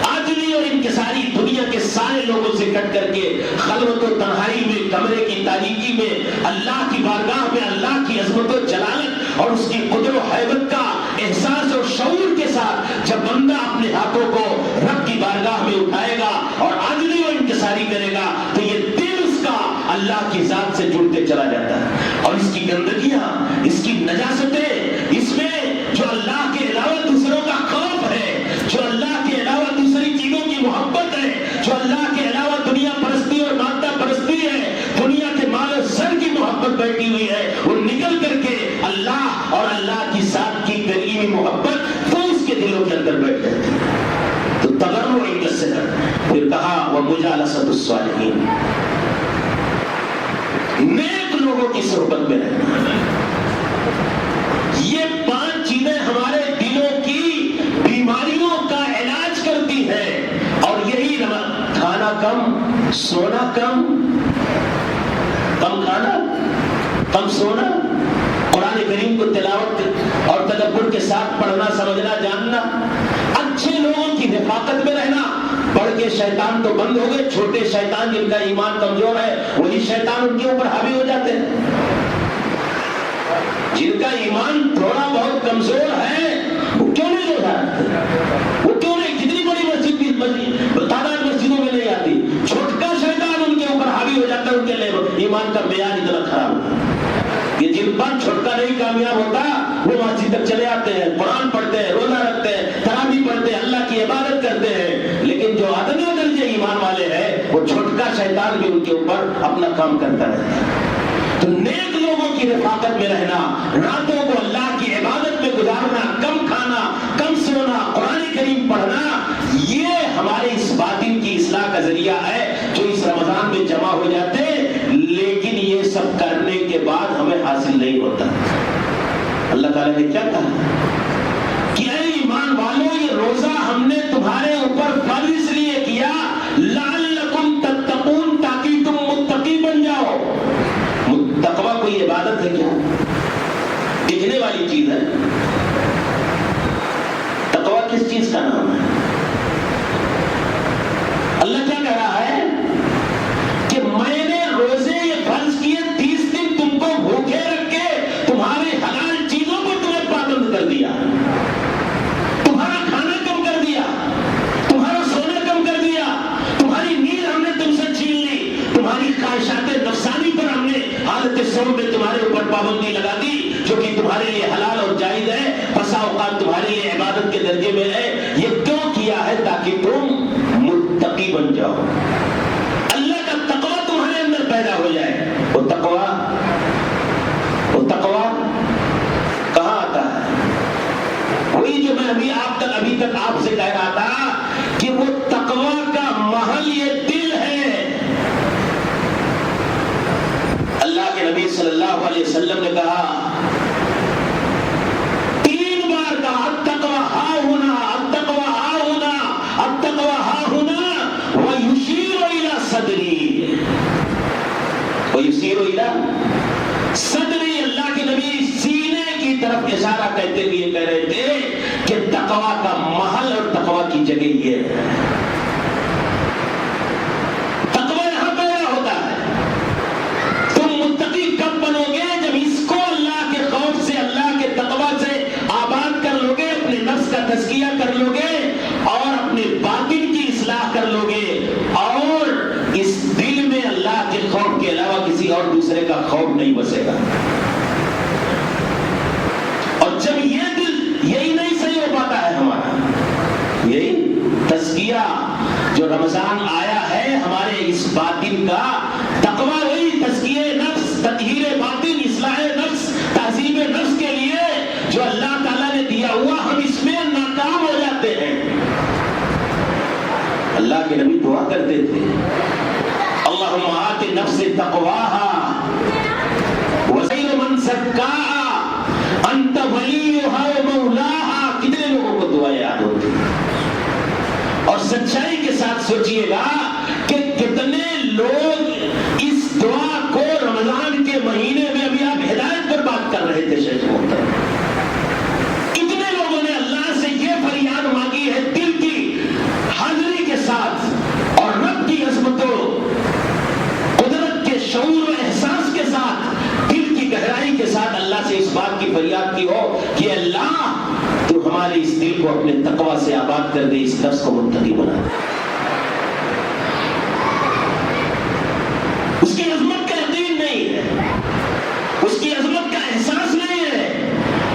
عاجزی اور انکساری دنیا کے سارے لوگوں سے کٹ کر کے خلوت و تنہائی میں کمرے کی تاریکی میں اللہ کی بارگاہ میں اللہ کی عظمت و جلالت اور اس کی قدر و حیبت کا احساس اور شعور کے ساتھ جب بندہ اپنے ہاتھوں کو رب کی بارگاہ میں اٹھائے گا اور عاجزی اور انکساری کرے گا تو یہ دل اس کا اللہ کی ذات سے جڑتے چلا جاتا ہے اور اس کی گندگیاں، اس کی نجاستیں، اس میں جو اللہ کے علاوہ دوسروں کا خوف ہے، جو اللہ کے علاوہ دوسری چیزوں کی محبت ہے، جو اللہ کے علاوہ دنیا پرستی اور مادہ پرستی ہے، دنیا کے مال و زر کی محبت بیٹھی ہوئی ہے، وہ نکل کر کے اللہ اور اللہ کی ذات کی کریمی محبت تو اس کے دلوں کے اندر بیٹھ جاتی ہے. تو تضرع عند السحر، پھر کہا ومجالسۃ الصالحین، نیک لوگوں کی صحبت میں رہنا. یہ 5 چیزیں ہمارے دلوں کی بیماریوں کا علاج کرتی ہیں اور یہی کھانا کم، سونا کم، کم کھانا کم سونا، قرآن کریم کو تلاوت اور تدبر کے ساتھ پڑھنا سمجھنا جاننا، اچھے لوگوں کی رفاقت میں رہنا. بڑھ کے شیطان تو بند ہو گئے، چھوٹے شیطان جن کا ایمان کمزور ہے وہی شیطان ان کے اوپر حاوی ہو جاتے ہیں. جن کا ایمان تھوڑا بہت کمزور ہے وہ کیوں نہیں روزہ رکھتے، وہ کیوں نہیں، کتنی بڑی مسجد تعداد مسجدوں میں نہیں آتی، چھوٹا شیطان ان کے اوپر حاوی ہو جاتا ہے، ان کے لیے ایمان کا معیار اتنا خراب ہوتا ہے. یہ جن پر چھوٹا نہیں کامیاب ہوتا وہ مسجد تک چلے آتے ہیں، قرآن پڑھتے ہیں، روزہ رکھتے ہیں، تراویح پڑھتے ہیں، اللہ کی عبادت کرتے ہیں، لیکن جو ادنی درجے ایمان والے ہیں وہ چھوٹا شیطان بھی ان کے اوپر اپنا کام کرتا رہتا ہے. تو نیک لوگوں کی رفاقت میں رہنا، راتوں کو اللہ کی عبادت میں گزارنا، کم کھانا، کم سونا، قرآن کریم پڑھنا، یہ ہمارے اس باطن کی اصلاح کا ذریعہ ہے جو اس رمضان میں جمع ہو جاتے. لیکن یہ سب کرنے کے بعد ہمیں حاصل نہیں ہوتا. اللہ تعالیٰ نے کیا کہا کہ اے ایمان والوں، یہ روزہ ہم نے تمہارے اوپر فرض اس لیے کیا لعلکم تتقون، تاکہ تم متقی بن جاؤ. تقویٰ کوئی عبادت ہے کیا؟ دکھنے والی چیز ہے. تقویٰ کس چیز کا نام ہے؟ اللہ کیا کہہ رہا ہے کہ میں نے روزے یہ فرض کیے 30 دن تم کو بھوکے رکھ کے تمہارے حلال چیزوں کو تمہیں پابند کر دیا، تمہارا کھانا کم کر دیا، تمہارا سونا کم کر دیا، تمہاری نیند ہم نے تم سے چھین لی، تمہاری خواہشات نفسانی پر ہم نے حالت صوم میں تمہارے اوپر پابندی لگا دی جو کہ تمہارے لیے حلال اور جائز ہے، بسا اوقات تمہارے لیے عبادت کے درجے میں ہے. یہ کیوں کیا ہے؟ تاکہ تم متقی بن جاؤ، اللہ کا تقویٰ تمہارے اندر پیدا ہو جائے. وہ تقویٰ کہاں آتا ہے؟ وہی جو میں ابھی تک آپ سے کہہ رہا تھا کہ وہ تقویٰ کا محل یہ دل ہے. اللہ کے نبی صلی اللہ علیہ وسلم نے کہا، 3 بار کہا التقویٰ ہا ہونا، التقویٰ ہا ہونا، التقویٰ ہا ہونا، وَيُشِيرُ إِلَى صَدْرِي، وَيُشِيرُ إِلَى صَدْرِي. اللہ کے نبی سینے کی طرف اشارہ کرتے ہوئے کہہ رہے تھے کہ تقویٰ کا محل اور تقویٰ کی جگہ یہ ہے. تقویٰ یہاں پیدا ہوتا ہے. تم متقی کب بنو گے؟ جب اس کو اللہ کے خوف سے، اللہ کے تقویٰ سے آباد کر لو گے، اپنے نفس کا تزکیہ کر لو گے اور اپنے باطن کی اصلاح کر لو گے اور اس دل میں اللہ کے خوف کے علاوہ کسی اور دوسرے کا خوف نہیں بسے گا. اور جب یہ دل یہی نہیں صحیح ہو پاتا ہے ہمارا، یہی تزکیہ جو رمضان آیا ہے ہے ہمارے اس باطن کا تقویٰ، وہی تزکیہ نفس، تطہیر باطن، اصلاح نفس، تہذیب نفس کے لیے جو اللہ تعالیٰ نے دیا ہوا، ہم اس میں ناکام ہو جاتے ہیں۔ اللہ کے نبی دعا کرتے تھے اللہم آت نفس تقواہا وخیر من زکاہا انت ولیہا و مولاہا۔ کتنے لوگوں کو دعا یاد ہوتی؟ اور سچائی کے ساتھ سوچئے گا کہ کتنے لوگ اس دعا کو رمضان کے مہینے میں، ابھی آپ ہدایت پر بات کر رہے تھے شیخ محترم، کتنے لوگوں نے اللہ سے یہ فریاد مانگی ہے دل کی حاضری کے ساتھ اور رب کی عظمت و قدرت کے شعور و احساس کے ساتھ، دل کی گہرائی کے ساتھ اللہ سے اس بات کی فریاد کی ہو کہ اللہ تو ہمارے اس دل کو اپنے تقوی سے آباد کر دے، اس نفس کو متقی بنا دے، اس کی عظمت کا یقین نہیں ہے، اس کی عظمت کا احساس نہیں ہے،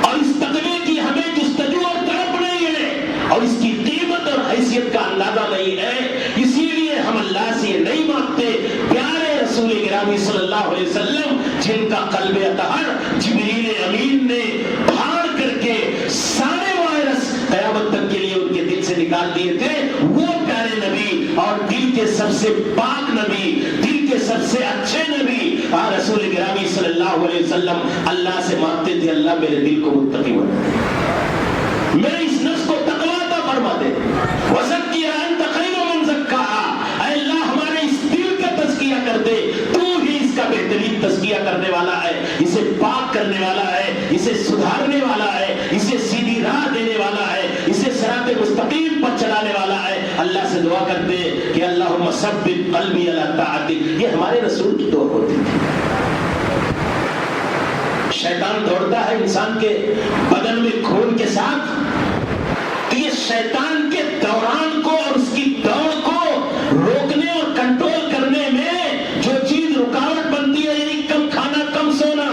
اور اس تقوی کی ہمیں جستجو اور طلب نہیں ہے، اور اس کی قیمت اور حیثیت کا اندازہ نہیں ہے۔ اسی لیے ہم اللہ سے یہ نہیں مانگتے۔ پیارے رسول گرامی صلی اللہ علیہ وسلم، جن کا قلب اطہر جبریل امین نے پھاڑ کر کے سارے وائرس قیامت تک کے لیے ان کے دل سے نکال دیے تھے، وہ پیارے نبی اور دل کے سب سے پاک نبی، دل کے سب سے اچھے نبی رسول گرامی صلی اللہ علیہ وسلم اللہ سے مانگتے تھے اللہ میرے دل کو متقی بنا دے، میرے اس نفس کو تقوی عطا فرما دے، وزکیہ انت خیر من زکاہا، اے اللہ ہمارے اس دل کا تزکیہ کر دے، تو ہی اس کا بہترین تزکیہ کرنے والا ہے، اسے پاک کرنے والا ہے، اسے سدھارنے والا ہے، اسے سیدھی راہ دینے والا ہے، اسے صراط مستقیم پر چلانے والا ہے۔ اللہ سے دعا کرتے کہ اللہم ثبت قلبی علی طاعتک، یہ ہمارے رسول کی دعا ہوتی تھی۔ شیطان دوڑتا ہے انسان کے بدن میں خون کے ساتھ، تو یہ شیطان کے دوران کو اور اس کی دوڑ کو روکنے اور کنٹرول کرنے میں جو چیز رکاوٹ بنتی ہے، یعنی کم کھانا کم سونا۔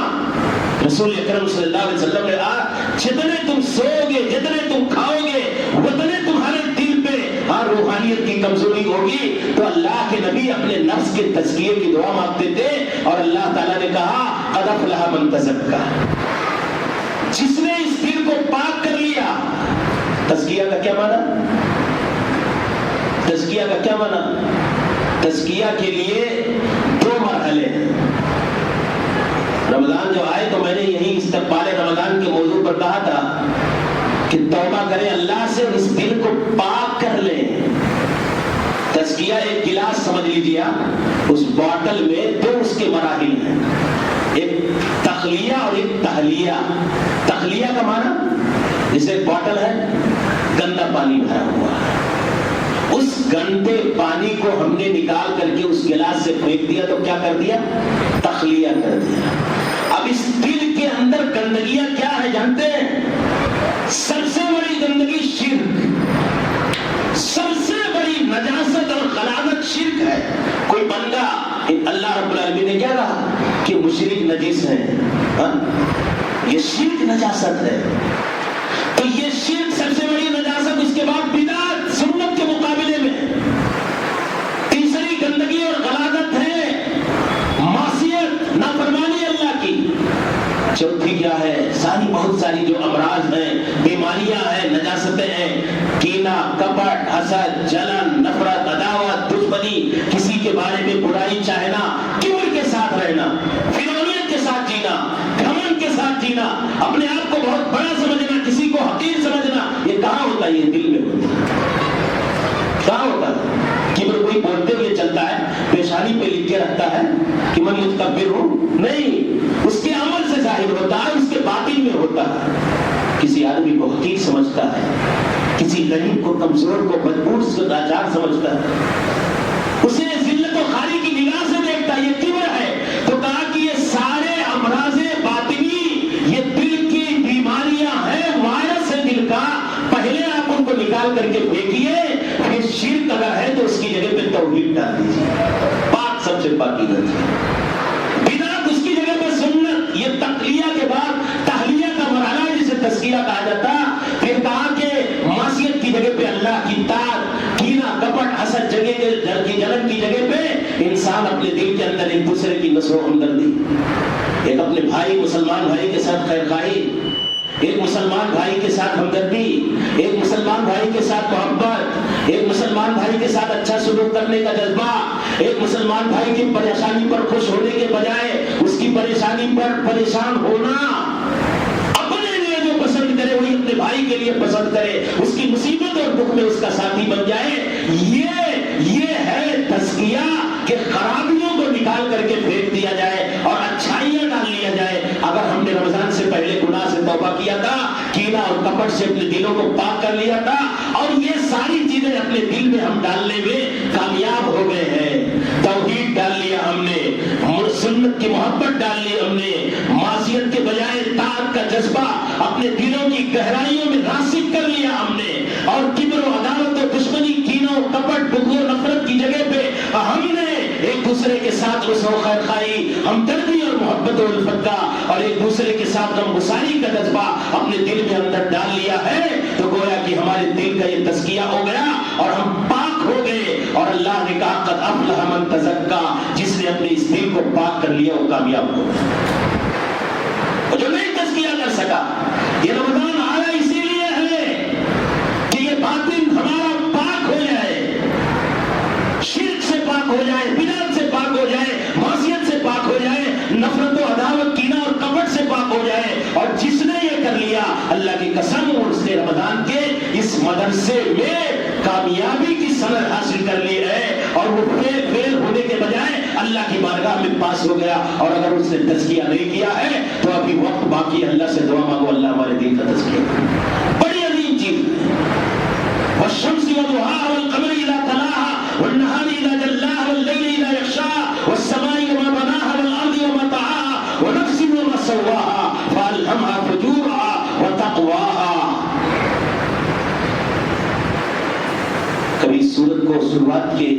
رسول اکرم صلی اللہ علیہ وسلم نے کہا جتنے تم سو گے، جتنے تم کھاؤ گے، اتنے تمہارے دل پہ روحانیت کی کمزوری ہوگی۔ تو اللہ کے نبی اپنے نفس کے تزکیے کی دعا مانگتے تھے، اور اللہ تعالیٰ نے کہا قد افلح من تزکا، جس نے اس دل کو پاک کر لیا۔ تزکیہ کا کیا معنی؟ تزکیہ کا کیا معنی؟ تزکیہ کے لیے دو مرحلے ہیں۔ رمضان جو آئے تو میں نے یہی استقبال رمضان کے موضوع پر کہا تھا کہ توبہ کریں اللہ سے اور اس دل کو پاک کر لیں۔ تزکیہ ایک گلاس سمجھ لیجیے آپ، اس باٹل میں دو اس کے مراحل ہیں، ایک تخلیہ اور ایک تحلیہ۔ تخلیہ کا معنی جیسے ایک باٹل ہے، گندا پانی بھرا ہوا ہے، اس گندے پانی کو ہم نے نکال کر کے اس گلاس سے پھینک دیا تو کیا کر دیا؟ تخلیہ کر دیا۔ اب اس دل کے اندر گندگیاں کیا ہے جانتے ہیں؟ سب سے بڑی گندگی شرک، سب سے بڑی نجاست اور غلاظت شرک ہے۔ کوئی بندہ، اللہ رب العالمین نے کیا کہا کہ مشرک نجس ہیں، یہ شرک نجاست ہے۔ تو یہ شرک سب سے بڑی نجاست، اس کے بعد بدعت سنت کے مقابلے میں تیسری گندگی اور غلاظت ہے معصیت، نافرمانی اللہ کی۔ چوتھی کیا ہے؟ بہت ساری جو امراض ہیں، بیماریاں ہیں، نجاستیں ہیں، کینہ، کپٹ، حسد، جلن، نفرت، عداوت، دشمنی، کسی کے بارے میں برائی چاہنا، کبر کے ساتھ رہنا، فرعونیت کے ساتھ جینا، گھمنڈ کے ساتھ جینا، اپنے آپ کو بہت بڑا سمجھنا، کسی کو حقیر سمجھنا، یہ کہاں ہوتا ہے؟ یہ دل میں ہوتا ہے۔ کہاں ہوتا ہے؟ کبر کوئی بولتے ہوئے چلتا ہے، پیشانی پہ لکھ کے رکھتا ہے کہ میں متکبر ہوں؟ نہیں، اس کے عمل سے ظاہر ہوتا ہے، اس کے باطن میں ہوتا ہے۔ کسی آدمی کو حقیر سمجھتا ہے، کسی غریب کو، کمزور کو، مجبور کو لاچار سمجھتا ہے، اسے ذلت و خواری کی نگاہ سے دیکھتا ہے، یہ کبر ہے۔ تو کہا کہ یہ سارے امراض باطنی، یہ دل کی بیماریاں ہیں، وائرس ہے دل کا، پہلے آپ ان کو نکال کر کے پھینکیے، پھر شرک اگر ہے تو اس کی جگہ پہ توحید ڈال دیجیے، پاک سب سے پاکیزہ ہے، بدعت اس کی جگہ پہ سنت۔ یہ تقلیہ کے بعد تحلیہ کا مرحلہ ہے جسے تزکیہ کہا جاتا۔ پھر کہا کہ معصیت کی جگہ پہ اللہ کی اطاعت، کینہ، کپٹ، حسد کی جگہ رمضان اپنے دل کے اندر ایک دوسرے کی نصر و ہمدردی، ایک اپنے بھائی مسلمان بھائی کے ساتھ خیر خواہی، ایک مسلمان بھائی کے ساتھ ہمدردی، ایک مسلمان بھائی کے ساتھ محبت، ایک مسلمان بھائی کے ساتھ اچھا سلوک کرنے کا جذبہ، ایک مسلمان بھائی کی پریشانی پر خوش ہونے کے بجائے اس کی پریشانی پر پریشان ہونا، اپنے لیے جو پسند کرے وہی اپنے بھائی کے لیے پسند کرے، اس کی مصیبت اور دکھ میں اس کا ساتھی بن جائے۔ یہ ہے تزکیہ کہ خرابیوں کو نکال کر کے پھینک دیا جائے اور اچھائیاں ڈال لیا جائے۔ اگر ہم نے رمضان سے پہلے گناہ سے توبہ کیا تھا، کینہ اور کپٹ سے اپنے دلوں کو پاک کر لیا تھا، اور یہ ساری چیزیں اپنے دل میں ہم ڈالنے میں کامیاب ہو گئے ہیں، توحید ڈال لیا ہم نے، سنت کی محبت ڈال لی ہم نے، معصیت کے بجائے طاعت کا جذبہ اپنے دلوں کی گہرائیوں میں راسخ کر لیا ہم نے، اور کبر و عداوت و دشمنی، کینہ و کپٹ، بغض و نفرت کی جگہ پہ ہم نے ایک دوسرے کے ساتھ رسو خیر خواہی، ہمدردی اور محبت و الفت کا، اور ایک دوسرے کے ساتھ غم گساری کا جذبہ اپنے دل میں اندر ڈال لیا ہے، تو گویا کہ ہمارے دل کا یہ تزکیہ ہو گیا اور ہم پاک ہو گئے۔ اور اللہ نے کہا قد افلح من تزکا، جس نے اپنے اس دل کو پاک کر لیا وہ کامیاب ہو گیا۔ اور جو نہیں تزکیہ کر سکا، یہ رمضان آیا اسی لیے ہے کہ یہ باطن ہمارا پاک ہو جائے، شرک سے پاک ہو جائے، بدعت سے پاک ہو جائے، معصیت سے پاک ہو جائے، نفرت و عداوت، کینہ اور کپٹ سے پاک ہو جائے۔ اور جس نے یہ کر لیا، اللہ کی قسم، اس نے رمضان کے اس مدرسے میں کامیابی کی سند حاصل کر لی ہے، اور وہ فیل ہونے کے بجائے اللہ کی بارگاہ میں پاس ہو گیا۔ اور اگر اس نے تزکیہ نہیں کیا ہے تو ابھی وقت باقی ہے، اللہ سے دعا مانگو اللہ ہمارے دل کا تزکیہ کرے۔ بڑی عظیم چیز ہے۔ والشمس وضحاها والقمر اذا تلاها والنهار اذا جلاها والليل اذا يغشاها والسماء وما بناها والارض وما طحاها ونفس وما سواها فالهمها فجورها وتقواها۔ کبھی سورت کو شروعات کے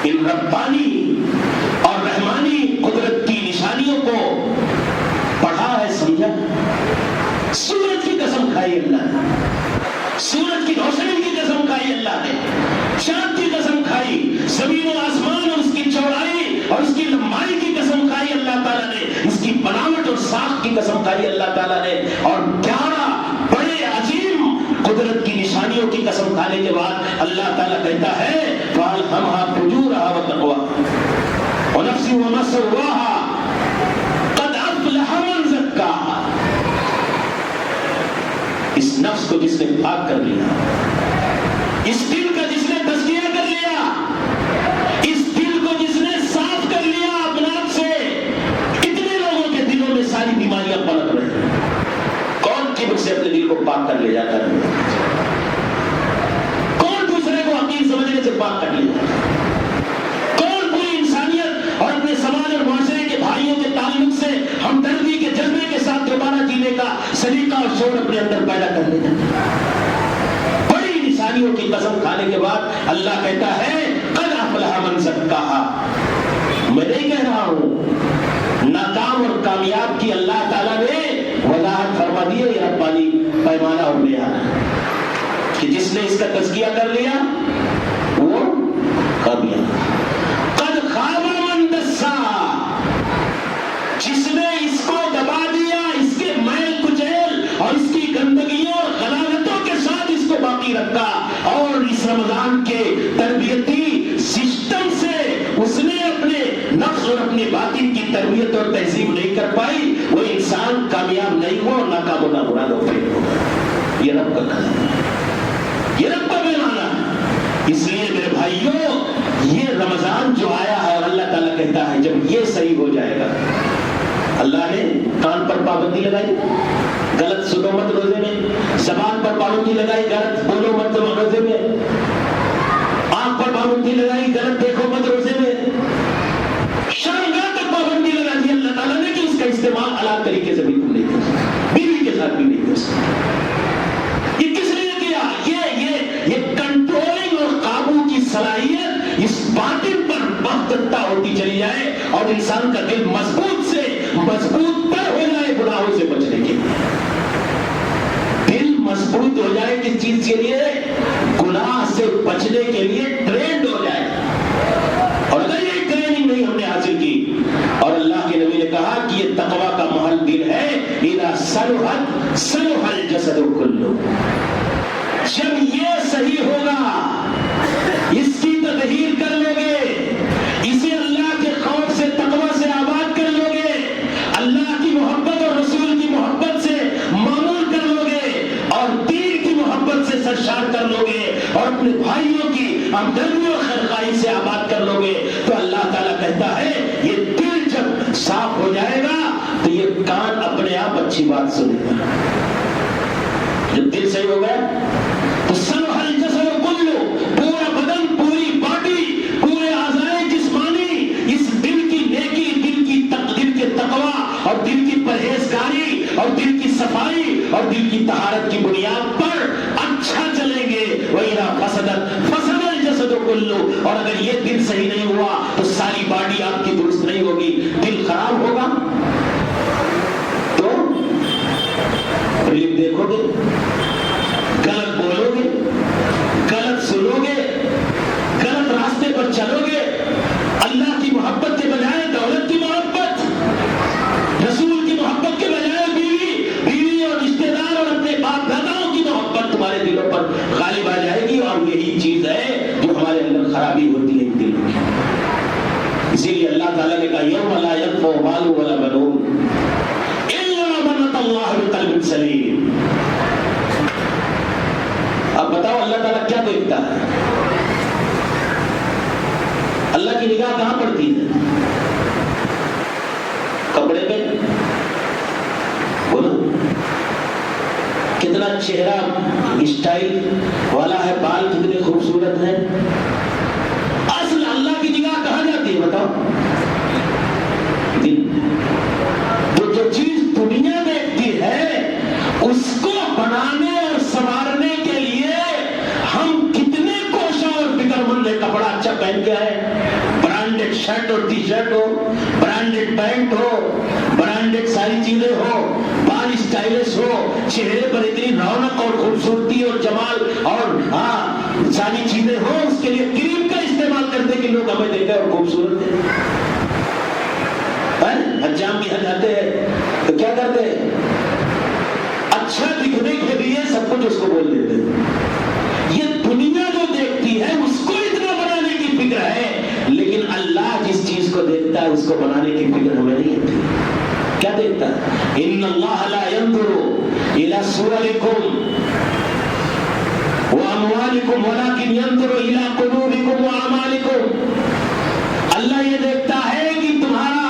ان ربانی اور رحمانی قدرت کی نشانیوں کو پڑھا ہے، سمجھا؟ سورج کی قسم کھائی اللہ نے، سورج کی روشنی کی قسم کھائی اللہ نے، چاند کی قسم کھائی، زمین و آسمان اور اس کی چوڑائی اور اس کی لمبائی کی قسم کھائی اللہ تعالیٰ نے، اس کی بناوٹ اور ساخت کی قسم کھائی اللہ تعالیٰ نے، اور 11 بڑے عظیم قدرت کی نشانیوں کی قسم کھانے کے بعد اللہ تعالیٰ کہتا ہے فَأَلْهَمْهَا فُجُورَهَا وَتَقْوَاهَا وَنَفْسٍ وَمَا سَوَّاهَا قَدْ أَفْلَحَ مَنْ زَكَّاهَا۔ اس نفس کو جس نے پاک کر لیا، اس دل کا جس نے تزکیہ کر لیا، اس دل کو جس نے صاف کر لیا اپناپ سے، اتنے لوگوں کے دلوں میں ساری بیماریاں پلک رہی ہیں۔ کون کبر سے اپنے دل کو پاک کر لے جاتا ہے؟ کون دوسرے کو حقیر سمجھنے سے پاک کر لے جاتا ہے؟ کون پوری انسانیت اور اپنے سماج اور معاشرے کے بھائیوں کے تعلق سے ہمدردی کے جذبے کے ساتھ دوبارہ جینے کا سلیقہ اور شعور اپنے اندر پیدا کر لے جاتا ہے؟ بڑی نشانیوں کی قسم کھانے کے بعد اللہ کہتا ہے قد افلح من زکاہا۔ میں نہیں کہہ رہا ہوں، ناکام اور کامیاب کی اللہ تعالیٰ نے وضاحت فرما دی ہے، یہ ربانی پیمانہ اور معیار ہے کہ جس نے اس کا تزکیہ کر لیا وہ کامیاب۔ قد خاب من دساہا، جس نے اس کو دبا دیا، اس کے میل کچیل اور اس کی گندگیوں اور غلالتوں کے ساتھ اس کو باقی رکھا، اور اس رمضان کے تربیتی سسٹم سے اس نے اپنے نفس اور اپنے باطن کی تربیت اور تہذیب نہیں کر پائی، وہ انسان کامیاب نہیں ہوا اور ناکام ہونا برا دو فیل ہوگا۔ یہ رب کا کلام ہے، یہ رب کا پیمانہ ہے۔ اس لیے میرے بھائیوں، یہ رمضان جو آیا ہے اور اللہ تعالیٰ کہتا ہے جب یہ صحیح ہو جائے گا، اللہ نے کان پر پابندی لگائی، غلط سنو مت روزے میں، زبان پر پابندی لگائی، غلط بولو مت روزے میں، آنکھ پر پابندی لگائی، غلط دیکھو مت روزے میں، شرمگاہ تک پابندی لگا دی اللہ تعالیٰ نے کہ اس کا استعمال الگ طریقے سے بالکل نہیں کر سکتے، بیوی کے ساتھ بھی نہیں کر سکتے۔ یہ کس لیے کیا؟ یہ کنٹرولنگ اور قابو کی صلاحیت اس باطن پر بختہ ہوتی چلی جائے اور انسان کا دل مضبوط تر ہو جائے گناہوں سے بچنے کے لیے۔ دل مضبوط ہو جائے کس چیز کے لیے؟ گناہ سے بچنے کے لیے ٹرینڈ ہو جائے، اور اگر یہ ٹریننگ صلحت صلح الجسد کلہ. جب یہ صحیح ہوگا، اس کی تطہیر کر لو گے، اسے اللہ کے خوف سے تقوی سے آباد کر لو گے، اللہ کی محبت اور رسول کی محبت سے معمول کر لو گے، اور دین کی محبت سے سرشار کر لو گے، اور اپنے بھائیوں کی ہمدردی اور خیرخواہی سے آباد کر لو گے، تو اللہ تعالیٰ کہتا ہے یہ دل جب صاف ہو جائے گا تو یہ کان اپنے آپ اچھی بات سنے گا. جب دل صحیح ہو گیا تو صلح الجسد کلہ، پورا بدن، پوری باڈی، پورے اعضائے جسمانی اس دل کی نیکی، دل کے تقوی اور دل کی پرہیزگاری اور دل کی صفائی اور دل کی طہارت کی بنیاد پر اچھا چلیں گے. وَإِذَا فَسَدَتْ فَسَدَ الْجَسَدُ كُلُّهُ. اور اگر یہ دل صحیح نہیں ہوا تو ساری باڈی آپ کی درست نہیں ہوگی. دل خراب ہوگا تو فلم دیکھو گے، غلط بولو گے، غلط سنو گے، غلط راستے پر چلو گے. اللہ کی محبت کے بجائے دولت کی محبت، رسول کی محبت کے بجائے بیوی اور رشتے دار اور اپنے باپ داداؤں کی محبت تمہارے دلوں پر غالب آ جائے گی. اور یہی چیز ہے جو ہمارے اندر خرابی ہوتی ہے دل کی. اسی لیے اللہ تعالیٰ نے کہا یوم لا ينفع مال ولا بنون الا من اتى الله بقلب سلیم. اب بتاؤ اللہ تعالیٰ کیا دیکھتا ہے؟ اللہ کی نگاہ کہاں پڑتی ہے؟ کپڑے پہ؟ بولو کتنا چہرہ اسٹائل والا ہے، بال کتنے خوبصورت ہیں. اصل اللہ کی نگاہ کہاں جاتی ہے بتاؤ؟ دل. تو جو چیز دنیا دیکھتی ہے اس کو بنانے اور سنوارنے کے لیے ہم کتنے کوشاں اور فکر مند ہیں. کپڑا اچھا پہن کے آئے، برانڈیڈ شرٹ اور ٹی شرٹ ہو، برانڈیڈ پینٹ ہو، برانڈیڈ ساری چیزیں ہو، بال اسٹائلش ہو، چہرے پر اتنی رونق اور خوبصورتی اور جمال اور ساری چیزیں ہو، اس کے لیے کریم کا استعمال کرتے کہ لوگ ہمیں دیکھیں اور خوبصورت ہیں. حجام بھی حج آتے ہیں تو کیا کرتے ہیں؟ اچھا دکھنے کے لیے سب کچھ اس کو بول دیتے ہیں. یہ دنیا جو دیکھتی ہے اس کو اتنا بنانے کی فکر ہے، لیکن اللہ جس چیز کو دیکھتا ہے اس کو بنانے کی فکر ہمیں نہیں ہوتی. کیا دیکھتا ہے؟ ان اللہ لا ينظر الى صورکم واموالکم ولکن ينظر الى قلوبکم واعمالکم. اللہ یہ دیکھتا ہے کہ تمہارا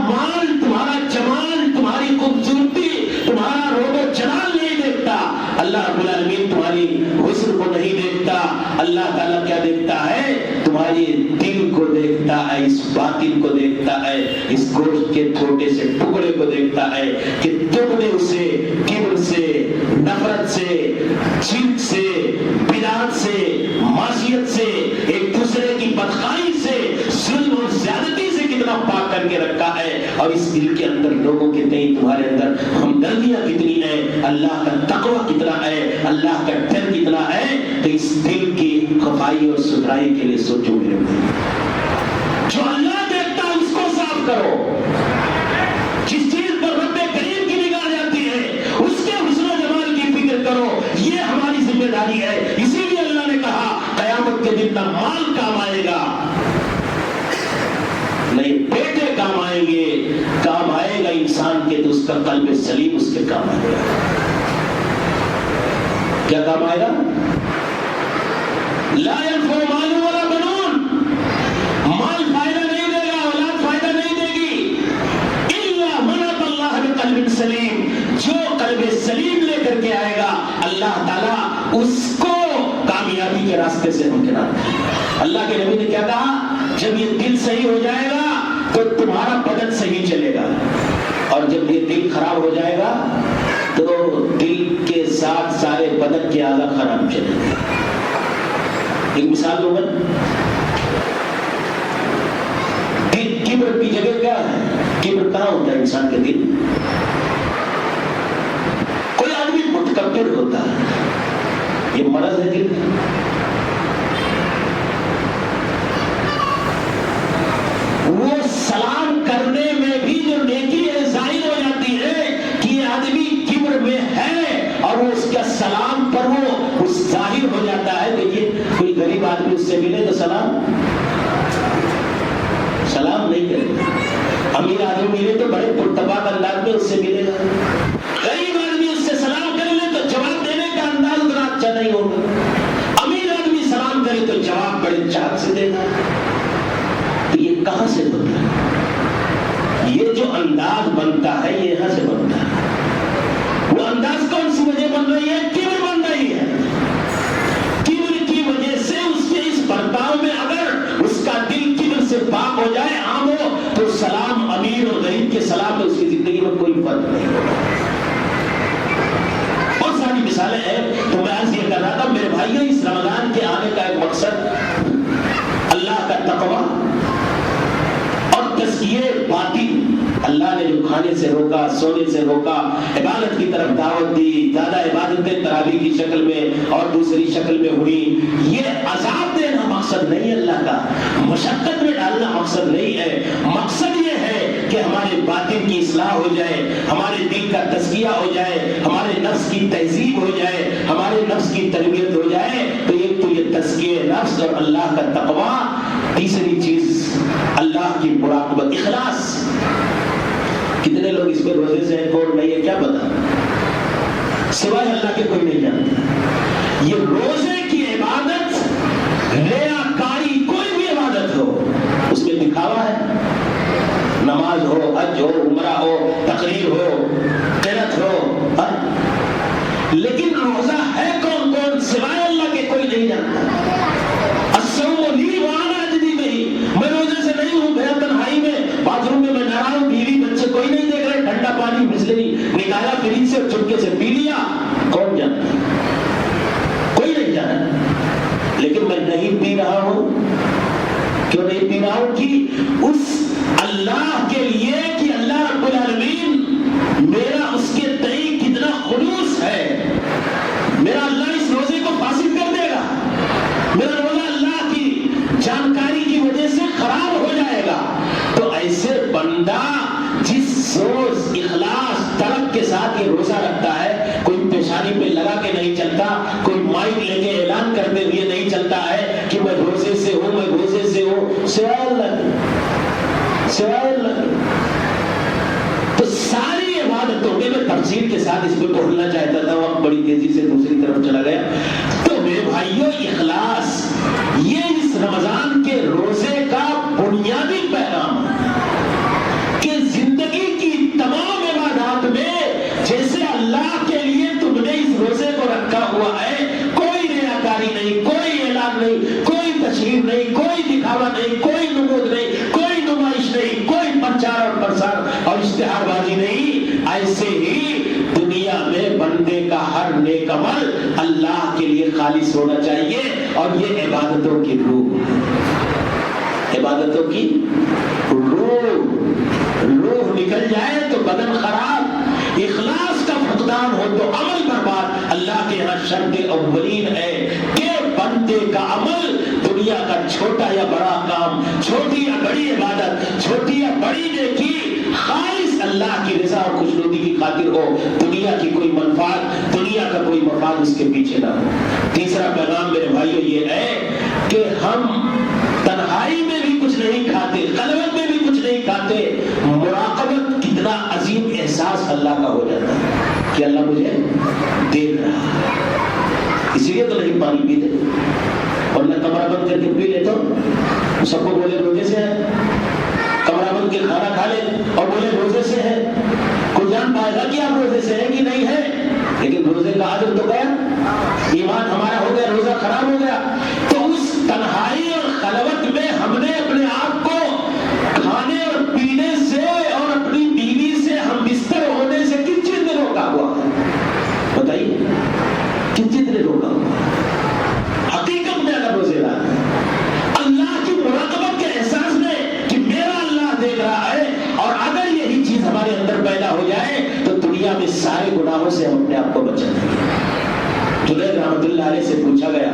مال، تمہارا جمال، تمہاری خوبصورتی، تمہارا روب و جلال نہیں دیکھتا. اللہ رب العالمین تمہاری حسن کو نہیں دیکھتا. اللہ تعالیٰ کیا دیکھتا ہے؟ تمہاری دل کو دیکھتا ہے، اس باطن کو دیکھتا ہے، اس گوشت کے چھوٹے سے ٹکڑے کو دیکھتا ہے کہ تم نے اسے کبر سے، نفرت سے، شرک سے، بدعت سے، معصیت سے، ایک دوسرے کی بدخواہی سے، ظلم اور زیادتی سے کتنا پاک کر کے رکھا ہے. اور اس دل کے اندر لوگوں کے تئیں تمہارے اندر ہمدردیاں کتنی ہیں، اللہ کا تقوی کتنا ہے، اللہ کا ڈر کتنا ہے. تو اس دل کی صفائی اور ستھرائی کے لیے سوچو میرے بھائی. جو اللہ دیکھتا ہے اس کو صاف کرو. جس چیز پر رب کریم کی نگاہ جاتی ہے اس کے حسن و جمال کی فکر کرو. یہ ہماری ذمہ داری ہے. اسی لیے اللہ نے کہا قیامت کے دن نہ مال کام آئے گا، نہیں بیٹے کام آئیں گے. کام آئے گا انسان کے تو اس کا قلب سلیم اس کے کام آئے گا. کیا کام آئے گا؟ لا ينفع مال ولا بنون. مال فائدہ نہیں دے گا، اولاد فائدہ نہیں دے گی. الا من اتى الله بقلب سلیم. جو قلب سلیم لے کر کے آئے گا اللہ تعالیٰ اس کو کامیابی کے راستے سے ہمکنار. اللہ کے نبی نے کیا کہا؟ جب یہ دل صحیح ہو جائے گا تو تمہارا بدن صحیح چلے گا، اور جب یہ دل خراب ہو جائے گا تو دل کے ساتھ سارے بدن کے اعضاء خراب چلیں گے. ایک مثال دوں گا. کبر کی جگہ کیا ہے؟ کبر کہاں ہوتا ہے انسان کے دل؟ کوئی آدمی متکبر ہوتا ہے، یہ مرض ہے دل. وہ سلام کرنے میں بھی جو نیکی ہے ظاہر ہو جاتی ہے کہ یہ آدمی نہیں کرے گا. امیر آدمی ملے تو بڑے پرتپاک انداز میں اس سے ملے گا. غریب آدمی اس سے سلام کر لے تو جواب دینے کا انداز اتنا اچھا نہیں ہوگا. امیر آدمی سلام کرے تو جواب بڑے چاک سے دے گا. تو یہ کہاں سے بنتا ہے؟ یہ جو انداز بنتا ہے یہ یہاں سے بنتا ہے. وہ انداز کون سی وجہ بن رہی ہے؟ کبر بن رہی ہے. کبر کی وجہ سے اس کے اس برتاؤ میں اگر اس کا دل کبر سے پاک ہو جائے، عام ہو، تو سلام امیر اور غریب کے سلام میں اس کی زندگی میں کوئی فرق نہیں ہوگا. بہت ساری مثالیں ہیں. تو میں عرض یہ کر رہا تھا میرے بھائیوں، اس رمضان کے آنے کا ایک مقصد اللہ کا تقویٰ اور تزکیہ باطن. اللہ نے جو کھانے سے روکا، سونے سے روکا، عبادت کی طرف دعوت دی، زیادہ عبادتیں تراویح کی شکل میں اور دوسری شکل میں ہوئی. یہ عذاب دینا مقصد نہیں ہے اللہ کا، مشقت میں ڈالنا مقصد نہیں ہے. مقصد یہ ہے کہ ہمارے باطن کی اصلاح ہو جائے، ہمارے دل کا تزکیہ ہو جائے، ہمارے نفس کی تہذیب ہو جائے، ہمارے نفس کی تربیت ہو جائے. تو ایک تو یہ تزکیہ نفس اور اللہ کا تقویٰ. تیسری چیز اللہ کی مراقبت، اخلاص. کتنے لوگ اس پہ روزے سے ہیں، کون نہیں ہے کیا پتا، سوائے اللہ کے کوئی نہیں جانتا. یہ روزے کی عبادت ریاکاری، کوئی بھی عبادت ہو اس میں دکھاوا ہے. نماز ہو، حج ہو، عمرہ ہو، تقریر ہو، قرات ہو، لیکن روزہ ہے کون کون سوائے اللہ کے کوئی نہیں جانتا. الصوم لی وانا اجزی بہ، میں روزے سے نہیں ہوں، گیا تنہائی میں باتھ روم میں نہا رہا ہوں، بیوی بچے کوئی نہیں دیکھ رہے، ٹھنڈا پانی بسلری نکالا فریج سے اور چپکے سے پی لیا. کون جانتا؟ کوئی نہیں جانا. لیکن میں نہیں پی رہا ہوں. کیوں نہیں پی رہا ہوں؟ کہ اس اللہ کے لیے، کہ اللہ رب العالمین میرا اس کے تئیں کتنا خلوص ہے. میرا اللہ اس روزے کو فاسد کر دے گا، میرا روزہ اللہ کی جانکاری کی وجہ سے خراب ہو جائے گا. تو ایسے بندہ جس روز اخلاص طلب کے ساتھ یہ روزہ رکھتا ہے، کوئی پیشانی پہ لگا کے نہیں چلتا، کوئی مائک لے کے اعلان کرتے ہوئے نہیں چلتا ہے کہ میں روزے سے ہوں، میں روزے سے ہوں، سوائے اللہ. تو ساری عبادتوں میں تفصیل کے ساتھ اس پہ پڑھنا چاہتا تھا، وقت بڑی تیزی سے دوسری طرف چلا گیا. تو میرے بھائیوں، اخلاص یہ اس رمضان کے روزے کا بنیادی پیغام ہے کہ زندگی کی تمام عبادات میں جیسے اللہ کے لیے تم نے اس روزے کو رکھا ہوا ہے، کوئی ریاکاری نہیں، کوئی اعلان نہیں، کوئی تشہیر نہیں، کوئی دکھاوا نہیں، کوئی نمود نہیں، کوئی نمائش نہیں، کوئی پرچار اور پرسار اور اشتہار بازی نہیں. ایسے ہی دنیا میں بندے کا ہر نیک عمل اللہ کے لیے خالص ہونا چاہیے. اور یہ عبادتوں کی روح، عبادتوں کی روح نکل جائے تو بدن خراب، اخلاص کا فقدان ہو تو عمل برباد. اللہ کے یہاں شرط اولین ہے کہ بندے کا عمل دنیا کا چھوٹا یا بڑا کام، چھوٹی یا بڑی عبادت، چھوٹی یا بڑی نیکی خالص اللہ کی رضا اور خوشنودی کی خاطر ہو. دنیا کی کوئی منفعت، دنیا کا کوئی مفاد اس کے پیچھے نہ ہو. تیسرا پیغام میرے بھائیوں یہ ہے کہ ہم تنہائی میں بھی کچھ نہیں کھاتے، خلوت میں بھی کچھ نہیں کھاتے. مراقبت کتنا عظیم احساس اللہ کا ہو جاتا ہے کہ اللہ مجھے دیکھ رہا ہے، اسی لیے تو نہیں پانی پیتے. اور میں کمرہ بند کر کے پی لیتا ہوں، سب کو بولے روزے سے ہے، کمرہ بند کے کھانا کھا لے اور بولے روزے سے ہے. کوئی جان پائے گا کہ آپ روزے سے ہیں کہ نہیں ہے؟ لیکن روزے کا عادت تو گیا، ایمان ہمارا ہو گیا، روزہ خراب ہو گیا. تو اس تنہائی اور خلوت میں ہم نے اپنے آپ کو کھانے اور پینے سے اور اپنی بیوی سے ہم بستر ہونے سے کس چیز نے روکا ہوا ہے؟ بتائیے کس چیز نے روکا ہوا ہے؟ حقیقت میں اگر روزے رہا اللہ کی مراقبت کے احساس میں کہ میرا اللہ دیکھ رہا ہے، اور اگر یہی چیز ہمارے اندر پیدا ہو جائے تو دنیا میں سارے گناہوں سے ہم اپنے آپ کو بچا لیں گے. جنید رحمۃ اللہ علیہ سے پوچھا گیا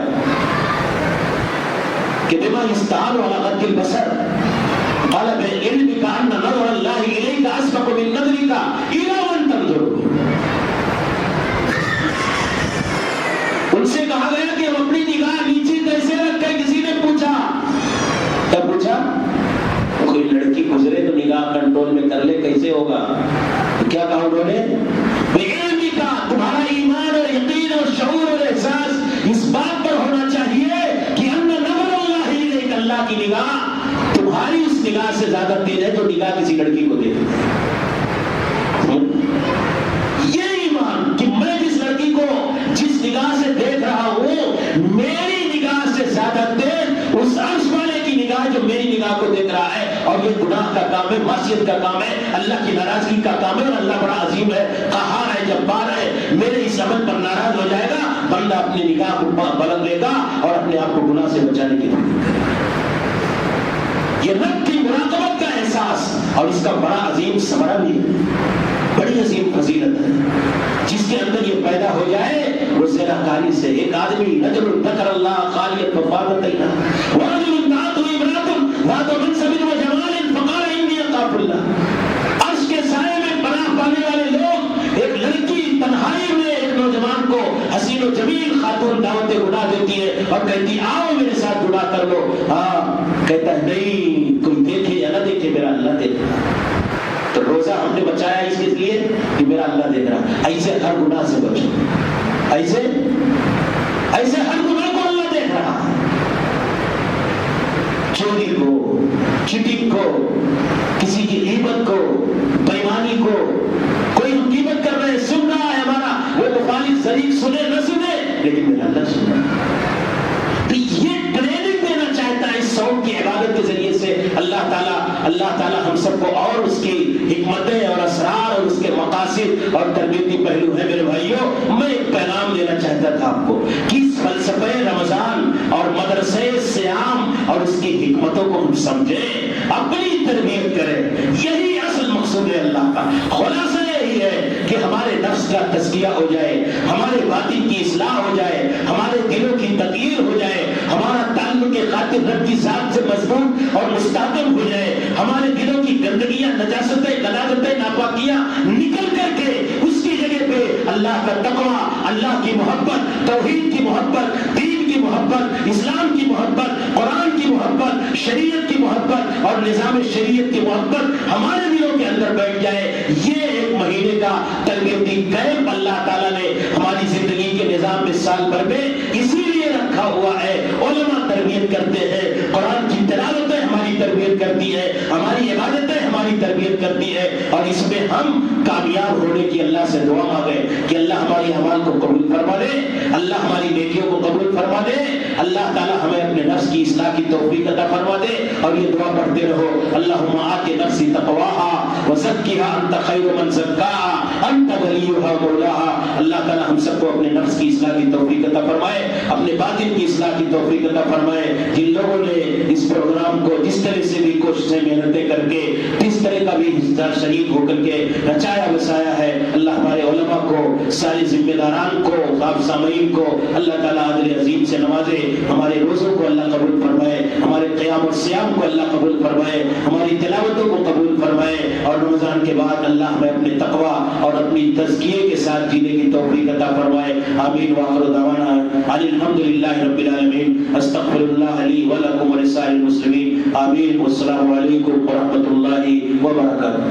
کہ بما يستعان على غض البصر قال بعلمك ان نظر الله اليك اسبق من نظرك الى من تنظر. ان سے کہا گیا کہ ہم اپنی نگاہ نیچے کیسے رکھیں. کسی نے پوچھا، کیا پوچھا؟ کوئی لڑکی کو کسی لڑکی کو دیکھ یہ ایمان کہ میں جس لڑکی کو جس نگاہ سے دیکھ رہا ہوں میری نگاہ سے زیادہ تیز اس عرش والے کی نگاہ جو میری نگاہ کو دیکھ رہا ہے، اور یہ گناہ کا کام ہے، معصیت کا کام ہے، اللہ کی ناراضگی کا کام ہے، اور اللہ بڑا عظیم ہے، قہار ہے، جبار ہے، میرے اس عمل پر ناراض ہو جائے گا، بندہ اپنی نگاہ کو بلند لے گا اور اپنے آپ کو گناہ سے بچانے کی فکر کرے گا۔ یہ رب کی مراقبت کا احساس اور اس کا بڑا عظیم ثمرہ بھی ہے، بڑی عظیم فضیلت ہے۔ جس کے اندر یہ پیدا ہو جائے وہ زنا کاری سے ایک آدمی رجل ذکر اللہ خالیا ففاضت عیناہ ورجل دعته امرأة ذات منصب وجمال فقال انی اخاف اللہ۔ عرش کے سائے میں پناہ پانے والے لوگ، ایک لڑکی تنہائی میں ایک نوجوان کو حسین و جمیل خاتون دعوت گناہ دیتی ہے اور کہتی آؤ میرے ساتھ گناہ کر لو، کہتا ہے نہیں، کوئی دیکھے یا نہ دیکھے میرا اللہ دیکھ رہا۔ تو روزہ ہم نے بچایا اس کے لیے کہ میرا اللہ دیکھ رہا۔ ایسے ہر گناہ سے بچو، ایسے ہر گناہ کو اللہ دیکھ رہا۔ چوری کو، چٹنگ کو، کسی کی غیبت کو، بےایمانی کو، کوئی ہم غیبت کر رہے ہیں، سن رہا ہے ہمارا، وہ مخالف شریک سنے نہ سنے لیکن میرا اللہ سن رہا ہے۔ تو یہ ٹریننگ دینا چاہتا ہے اس صوم کی عبادت کے ذریعے سے اللہ تعالیٰ ہم سب کو، اور اس کی حکمتیں اور اسرار اور اس کے مقاصد اور تربیتی پہلو ہے۔ میرے بھائیوں، میں ایک پیغام دینا چاہتا تھا آپ کو کہ اس فلسفے رمضان اور مدرسے صیام اور اس کی حکمتوں کو ہم سمجھیں، اپنی تربیت کریں۔ یہی اصل مقصود ہے اللہ کا۔ خلاصہ یہی ہے کہ ہمارے نفس کا تزکیہ ہو جائے، ہمارے باطن کی اصلاح ہو جائے، ہمارے دلوں کی تغییر ہو جائے، ہمارا تعلق خاطر رب کی ذات سے مضبوط اور مستحکم ہو جائے، ہمارے دلوں کی گندگیاں، نجاستیں، غلاظتیں، ناپاکیاں نکل کر کے اس کی جگہ پہ اللہ کا تقویٰ، اللہ کی محبت، توحید کی محبت، دین کی محبت، اسلام کی محبت، قرآن کی محبت، شریعت کی محبت اور نظام شریعت کی محبت ہمارے دلوں کے اندر بیٹھ جائے۔ یہ ایک مہینے کا تربیتی کیمپ اللہ تعالیٰ نے ہماری زندگی کے نظام میں سال بھر میں اسی لیے رکھا ہوا ہے۔ علماء تربیت کرتے ہیں، قرآن کی تلاوتیں ہماری تربیت کرتی ہے، ہماری عبادتیں ہماری تربیت کرتی ہے، اور اس میں ہم کامیاب ہونے کی اللہ سے دعا مانگے کہ اللہ ہماری اعمال کو قبول فرما دے، اللہ ہماری نیکیوں کو قبول فرما دے، اللہ تعالیٰ ہمیں اپنے نفس کی اصلاح کی توفیق عطا فرما دے۔ اور یہ دعا پڑھتے رہو، اللہم آت نفسی تقواہا وزکیہا انت خیر من زکاہا انت ولیہا مولاہا۔ اللہ تعالیٰ ہم سب کو اپنے نفس کی اصلاح کی توفیق عطا فرمائے، اپنے باطن کی اصلاح کی توفیق عطا فرمائے۔ جن لوگوں نے اس پروگرام کو جس طرح سے بھی کوششیں محنتیں کر کے جس طرح کا بھی حصہ شریک ہو کر کے رچایا بسایا ہے، اللہ ہمارے علماء کو، سارے ذمہ داران کو، خواب سامعین کو اللہ تعالیٰ عدل عظیم سے نوازے، ہمارے روزوں کو اللہ قبول فرمائے، ہمارے قیام اور صیام کو اللہ قبول فرمائے، ہماری تلاوتوں کو قبول فرمائے، اور رمضان کے بعد اللہ ہمیں اپنے تقویٰ اور اپنی تزکیے کے ساتھ جینے کی توفیق عطا فرمائے۔ آمین وآخر دعوانا الحمدللہ رب العالمین۔ استغفر اللہ لی ولکم ولسائر المسلمین۔ آمین۔ والسلام علیکم ورحمۃ اللہ وبرکاتہ۔